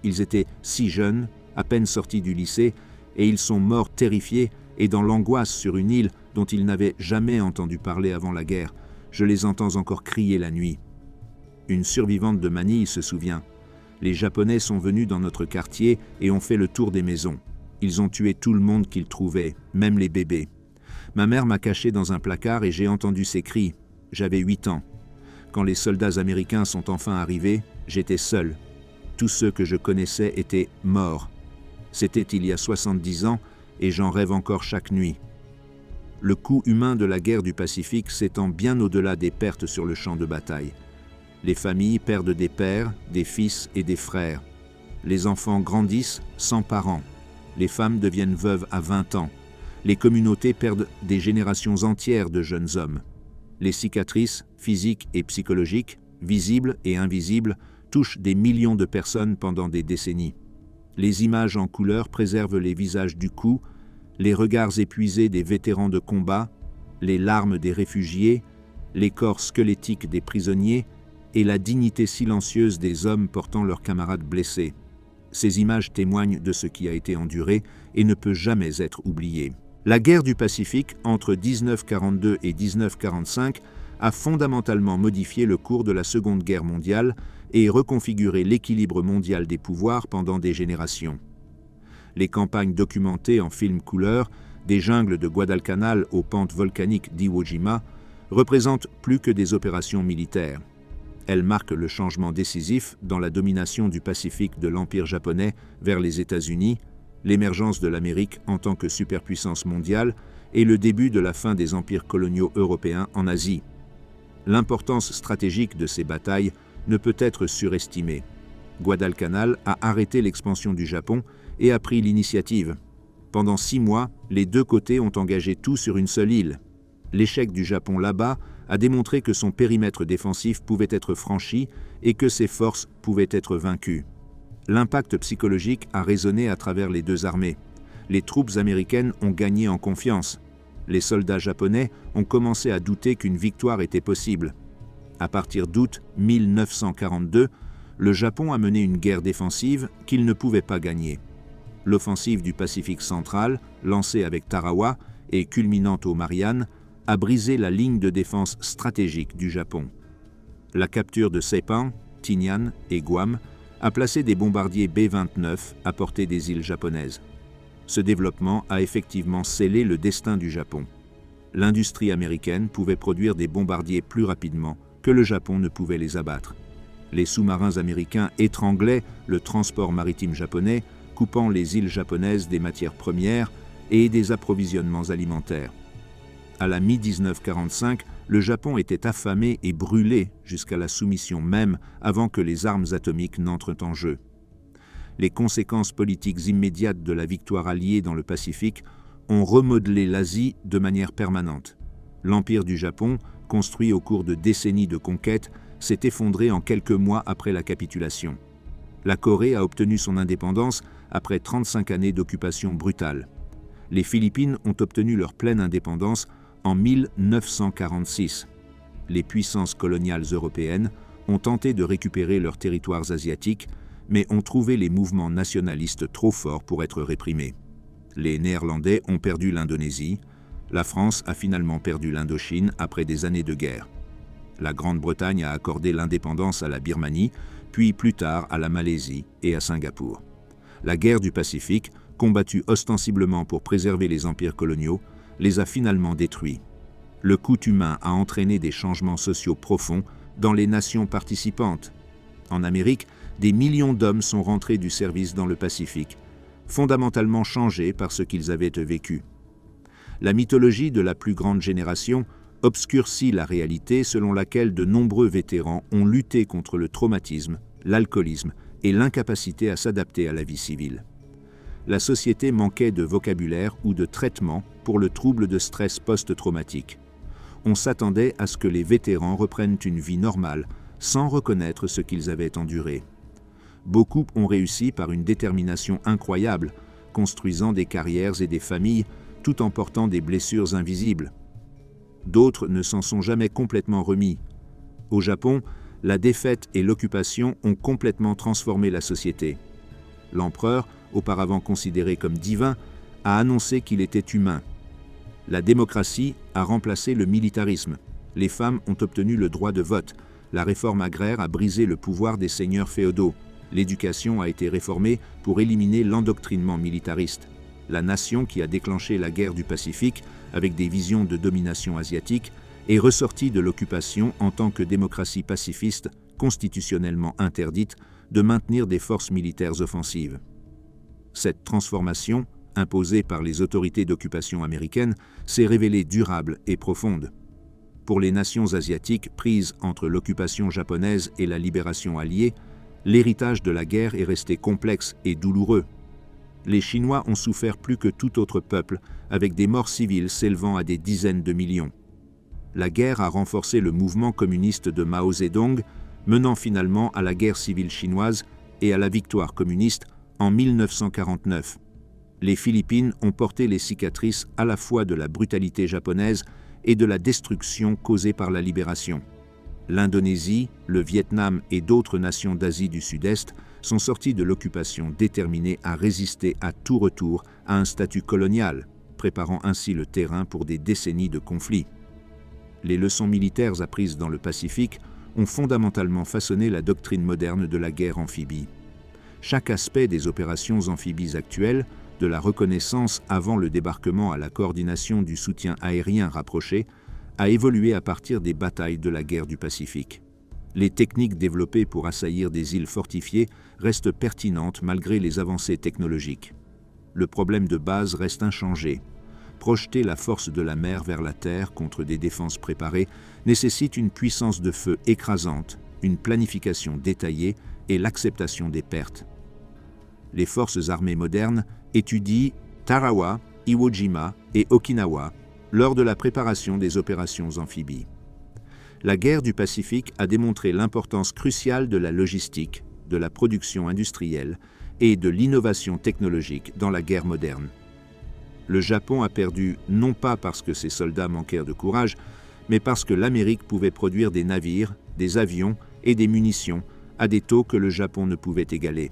Ils étaient si jeunes, à peine sortis du lycée, et ils sont morts terrifiés et dans l'angoisse sur une île dont ils n'avaient jamais entendu parler avant la guerre. Je les entends encore crier la nuit. » Une survivante de Manille se souvient. « Les Japonais sont venus dans notre quartier et ont fait le tour des maisons. Ils ont tué tout le monde qu'ils trouvaient, même les bébés. Ma mère m'a caché dans un placard et j'ai entendu ses cris. J'avais 8 ans. Quand les soldats américains sont enfin arrivés, j'étais seul. Tous ceux que je connaissais étaient morts. C'était il y a 70 ans et j'en rêve encore chaque nuit. » Le coût humain de la guerre du Pacifique s'étend bien au-delà des pertes sur le champ de bataille. Les familles perdent des pères, des fils et des frères. Les enfants grandissent sans parents. Les femmes deviennent veuves à 20 ans. Les communautés perdent des générations entières de jeunes hommes. Les cicatrices, physiques et psychologiques, visibles et invisibles, touchent des millions de personnes pendant des décennies. Les images en couleur préservent les visages du coup, les regards épuisés des vétérans de combat, les larmes des réfugiés, les corps squelettiques des prisonniers et la dignité silencieuse des hommes portant leurs camarades blessés. Ces images témoignent de ce qui a été enduré et ne peut jamais être oublié. La guerre du Pacifique entre 1942 et 1945 a fondamentalement modifié le cours de la Seconde Guerre mondiale et reconfiguré l'équilibre mondial des pouvoirs pendant des générations. Les campagnes documentées en film couleur, des jungles de Guadalcanal aux pentes volcaniques d'Iwo Jima, représentent plus que des opérations militaires. Elles marquent le changement décisif dans la domination du Pacifique de l'Empire japonais vers les États-Unis, l'émergence de l'Amérique en tant que superpuissance mondiale et le début de la fin des empires coloniaux européens en Asie. L'importance stratégique de ces batailles ne peut être surestimée. Guadalcanal a arrêté l'expansion du Japon et a pris l'initiative. Pendant 6 mois, les deux côtés ont engagé tout sur une seule île. L'échec du Japon là-bas a démontré que son périmètre défensif pouvait être franchi et que ses forces pouvaient être vaincues. L'impact psychologique a résonné à travers les deux armées. Les troupes américaines ont gagné en confiance. Les soldats japonais ont commencé à douter qu'une victoire était possible. À partir d'août 1942, le Japon a mené une guerre défensive qu'il ne pouvait pas gagner. L'offensive du Pacifique central, lancée avec Tarawa et culminante aux Mariannes, a brisé la ligne de défense stratégique du Japon. La capture de Saipan, Tinian et Guam a placé des bombardiers B-29 à portée des îles japonaises. Ce développement a effectivement scellé le destin du Japon. L'industrie américaine pouvait produire des bombardiers plus rapidement que le Japon ne pouvait les abattre. Les sous-marins américains étranglaient le transport maritime japonais, coupant les îles japonaises des matières premières et des approvisionnements alimentaires. À la mi-1945, le Japon était affamé et brûlé jusqu'à la soumission même avant que les armes atomiques n'entrent en jeu. Les conséquences politiques immédiates de la victoire alliée dans le Pacifique ont remodelé l'Asie de manière permanente. L'Empire du Japon, construit au cours de décennies de conquêtes, s'est effondré en quelques mois après la capitulation. La Corée a obtenu son indépendance après 35 années d'occupation brutale. Les Philippines ont obtenu leur pleine indépendance en 1946. Les puissances coloniales européennes ont tenté de récupérer leurs territoires asiatiques, mais ont trouvé les mouvements nationalistes trop forts pour être réprimés. Les Néerlandais ont perdu l'Indonésie, la France a finalement perdu l'Indochine après des années de guerre. La Grande-Bretagne a accordé l'indépendance à la Birmanie, puis plus tard à la Malaisie et à Singapour. La guerre du Pacifique, combattue ostensiblement pour préserver les empires coloniaux, les a finalement détruits. Le coût humain a entraîné des changements sociaux profonds dans les nations participantes. En Amérique, des millions d'hommes sont rentrés du service dans le Pacifique, fondamentalement changés par ce qu'ils avaient vécu. La mythologie de la plus grande génération obscurcit la réalité selon laquelle de nombreux vétérans ont lutté contre le traumatisme, l'alcoolisme et l'incapacité à s'adapter à la vie civile. La société manquait de vocabulaire ou de traitement pour le trouble de stress post-traumatique. On s'attendait à ce que les vétérans reprennent une vie normale, sans reconnaître ce qu'ils avaient enduré. Beaucoup ont réussi par une détermination incroyable, construisant des carrières et des familles, tout en portant des blessures invisibles. D'autres ne s'en sont jamais complètement remis. Au Japon, la défaite et l'occupation ont complètement transformé la société. L'empereur, auparavant considéré comme divin, a annoncé qu'il était humain. La démocratie a remplacé le militarisme. Les femmes ont obtenu le droit de vote. La réforme agraire a brisé le pouvoir des seigneurs féodaux. L'éducation a été réformée pour éliminer l'endoctrinement militariste. La nation qui a déclenché la guerre du Pacifique, avec des visions de domination asiatique, est ressortie de l'occupation en tant que démocratie pacifiste, constitutionnellement interdite, de maintenir des forces militaires offensives. Cette transformation, imposée par les autorités d'occupation américaines, s'est révélée durable et profonde. Pour les nations asiatiques prises entre l'occupation japonaise et la libération alliée, l'héritage de la guerre est resté complexe et douloureux. Les Chinois ont souffert plus que tout autre peuple, avec des morts civiles s'élevant à des dizaines de millions. La guerre a renforcé le mouvement communiste de Mao Zedong, menant finalement à la guerre civile chinoise et à la victoire communiste en 1949. Les Philippines ont porté les cicatrices à la fois de la brutalité japonaise et de la destruction causée par la libération. L'Indonésie, le Vietnam et d'autres nations d'Asie du Sud-Est sont sortis de l'occupation déterminés à résister à tout retour à un statut colonial, préparant ainsi le terrain pour des décennies de conflits. Les leçons militaires apprises dans le Pacifique ont fondamentalement façonné la doctrine moderne de la guerre amphibie. Chaque aspect des opérations amphibies actuelles, de la reconnaissance avant le débarquement à la coordination du soutien aérien rapproché, a évolué à partir des batailles de la guerre du Pacifique. Les techniques développées pour assaillir des îles fortifiées restent pertinentes malgré les avancées technologiques. Le problème de base reste inchangé. Projeter la force de la mer vers la terre contre des défenses préparées nécessite une puissance de feu écrasante, une planification détaillée et l'acceptation des pertes. Les forces armées modernes étudient Tarawa, Iwo Jima et Okinawa lors de la préparation des opérations amphibies. La guerre du Pacifique a démontré l'importance cruciale de la logistique, de la production industrielle et de l'innovation technologique dans la guerre moderne. Le Japon a perdu non pas parce que ses soldats manquèrent de courage, mais parce que l'Amérique pouvait produire des navires, des avions et des munitions à des taux que le Japon ne pouvait égaler.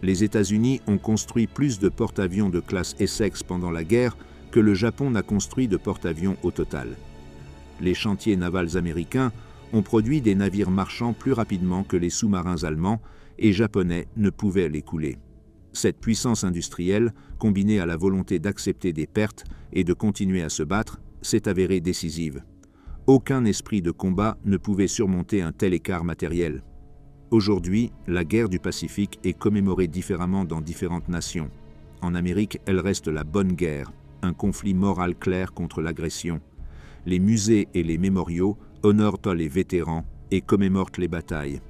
Les États-Unis ont construit plus de porte-avions de classe Essex pendant la guerre que le Japon n'a construit de porte-avions au total. Les chantiers navals américains ont produit des navires marchands plus rapidement que les sous-marins allemands et japonais ne pouvaient les couler. Cette puissance industrielle, combinée à la volonté d'accepter des pertes et de continuer à se battre, s'est avérée décisive. Aucun esprit de combat ne pouvait surmonter un tel écart matériel. Aujourd'hui, la guerre du Pacifique est commémorée différemment dans différentes nations. En Amérique, elle reste la bonne guerre, un conflit moral clair contre l'agression. Les musées et les mémoriaux honorent les vétérans et commémorent les batailles.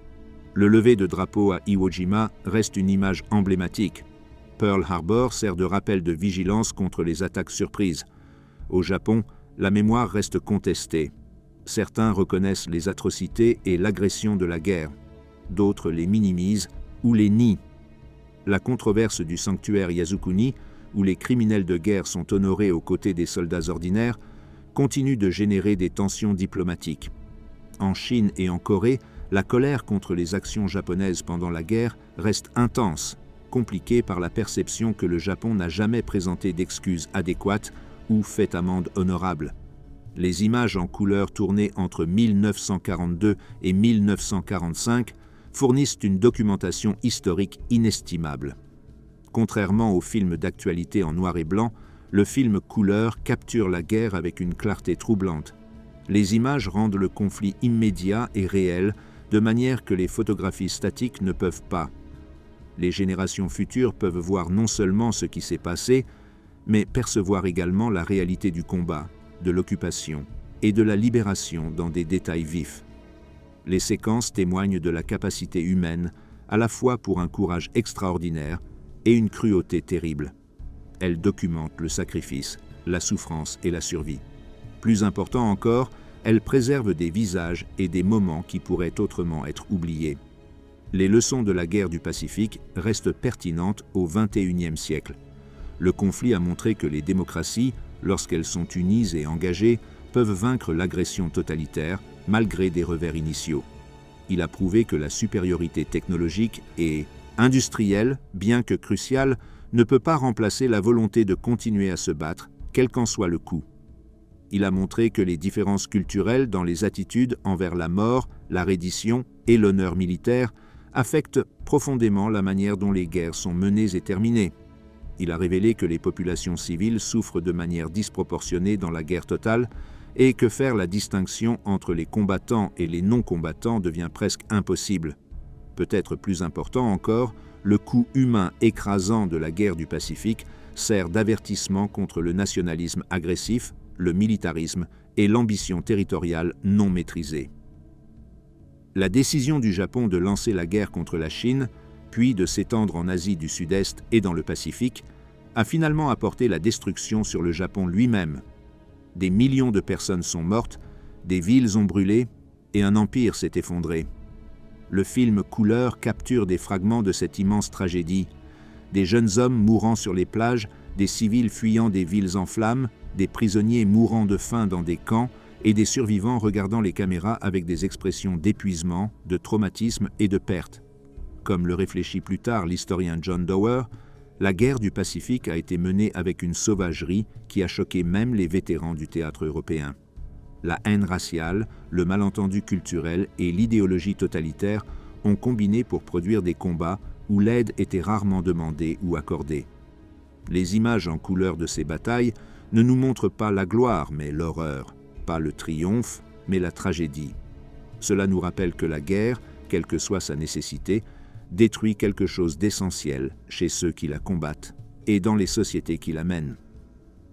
Le lever de drapeau à Iwo Jima reste une image emblématique. Pearl Harbor sert de rappel de vigilance contre les attaques surprises. Au Japon, la mémoire reste contestée. Certains reconnaissent les atrocités et l'agression de la guerre. D'autres les minimisent ou les nient. La controverse du sanctuaire Yasukuni, où les criminels de guerre sont honorés aux côtés des soldats ordinaires, continue de générer des tensions diplomatiques. En Chine et en Corée, La colère contre les actions japonaises pendant la guerre reste intense, compliquée par la perception que le Japon n'a jamais présenté d'excuses adéquates ou fait amende honorable. Les images en couleur tournées entre 1942 et 1945 fournissent une documentation historique inestimable. Contrairement aux films d'actualité en noir et blanc, le film couleur capture la guerre avec une clarté troublante. Les images rendent le conflit immédiat et réel, de manière que les photographies statiques ne peuvent pas. Les générations futures peuvent voir non seulement ce qui s'est passé, mais percevoir également la réalité du combat, de l'occupation et de la libération dans des détails vifs. Les séquences témoignent de la capacité humaine, à la fois pour un courage extraordinaire et une cruauté terrible. Elles documentent le sacrifice, la souffrance et la survie. Plus important encore, elles préservent des visages et des moments qui pourraient autrement être oubliés. Les leçons de la guerre du Pacifique restent pertinentes au XXIe siècle. Le conflit a montré que les démocraties, lorsqu'elles sont unies et engagées, peuvent vaincre l'agression totalitaire, malgré des revers initiaux. Il a prouvé que la supériorité technologique et industrielle, bien que cruciale, ne peut pas remplacer la volonté de continuer à se battre, quel qu'en soit le coût. Il a montré que les différences culturelles dans les attitudes envers la mort, la reddition et l'honneur militaire affectent profondément la manière dont les guerres sont menées et terminées. Il a révélé que les populations civiles souffrent de manière disproportionnée dans la guerre totale et que faire la distinction entre les combattants et les non-combattants devient presque impossible. Peut-être plus important encore, le coût humain écrasant de la guerre du Pacifique sert d'avertissement contre le nationalisme agressif, le militarisme et l'ambition territoriale non maîtrisée. La décision du Japon de lancer la guerre contre la Chine, puis de s'étendre en Asie du Sud-Est et dans le Pacifique, a finalement apporté la destruction sur le Japon lui-même. Des millions de personnes sont mortes, des villes ont brûlé et un empire s'est effondré. Le film Couleur capture des fragments de cette immense tragédie. Des jeunes hommes mourant sur les plages, des civils fuyant des villes en flammes, des prisonniers mourant de faim dans des camps et des survivants regardant les caméras avec des expressions d'épuisement, de traumatisme et de perte. Comme le réfléchit plus tard l'historien John Dower, la guerre du Pacifique a été menée avec une sauvagerie qui a choqué même les vétérans du théâtre européen. La haine raciale, le malentendu culturel et l'idéologie totalitaire ont combiné pour produire des combats où l'aide était rarement demandée ou accordée. Les images en couleur de ces batailles ne nous montrent pas la gloire, mais l'horreur, pas le triomphe, mais la tragédie. Cela nous rappelle que la guerre, quelle que soit sa nécessité, détruit quelque chose d'essentiel chez ceux qui la combattent et dans les sociétés qui la mènent.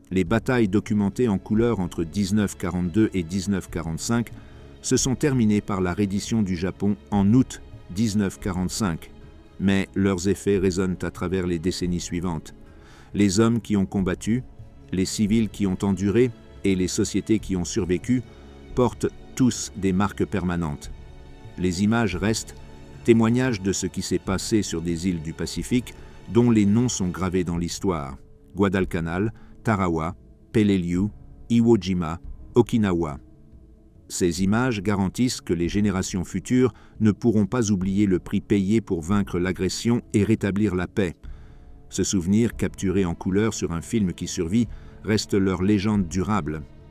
Les batailles documentées en couleur entre 1942 et 1945 se sont terminées par la reddition du Japon en août 1945, mais leurs effets résonnent à travers les décennies suivantes. Les hommes qui ont combattu, les civils qui ont enduré et les sociétés qui ont survécu portent tous des marques permanentes. Les images restent témoignages de ce qui s'est passé sur des îles du Pacifique dont les noms sont gravés dans l'histoire: Guadalcanal, Tarawa, Peleliu, Iwo Jima, Okinawa. Ces images garantissent que les générations futures ne pourront pas oublier le prix payé pour vaincre l'agression et rétablir la paix. Ce souvenir, capturé en couleur sur un film qui survit, reste leur légende durable.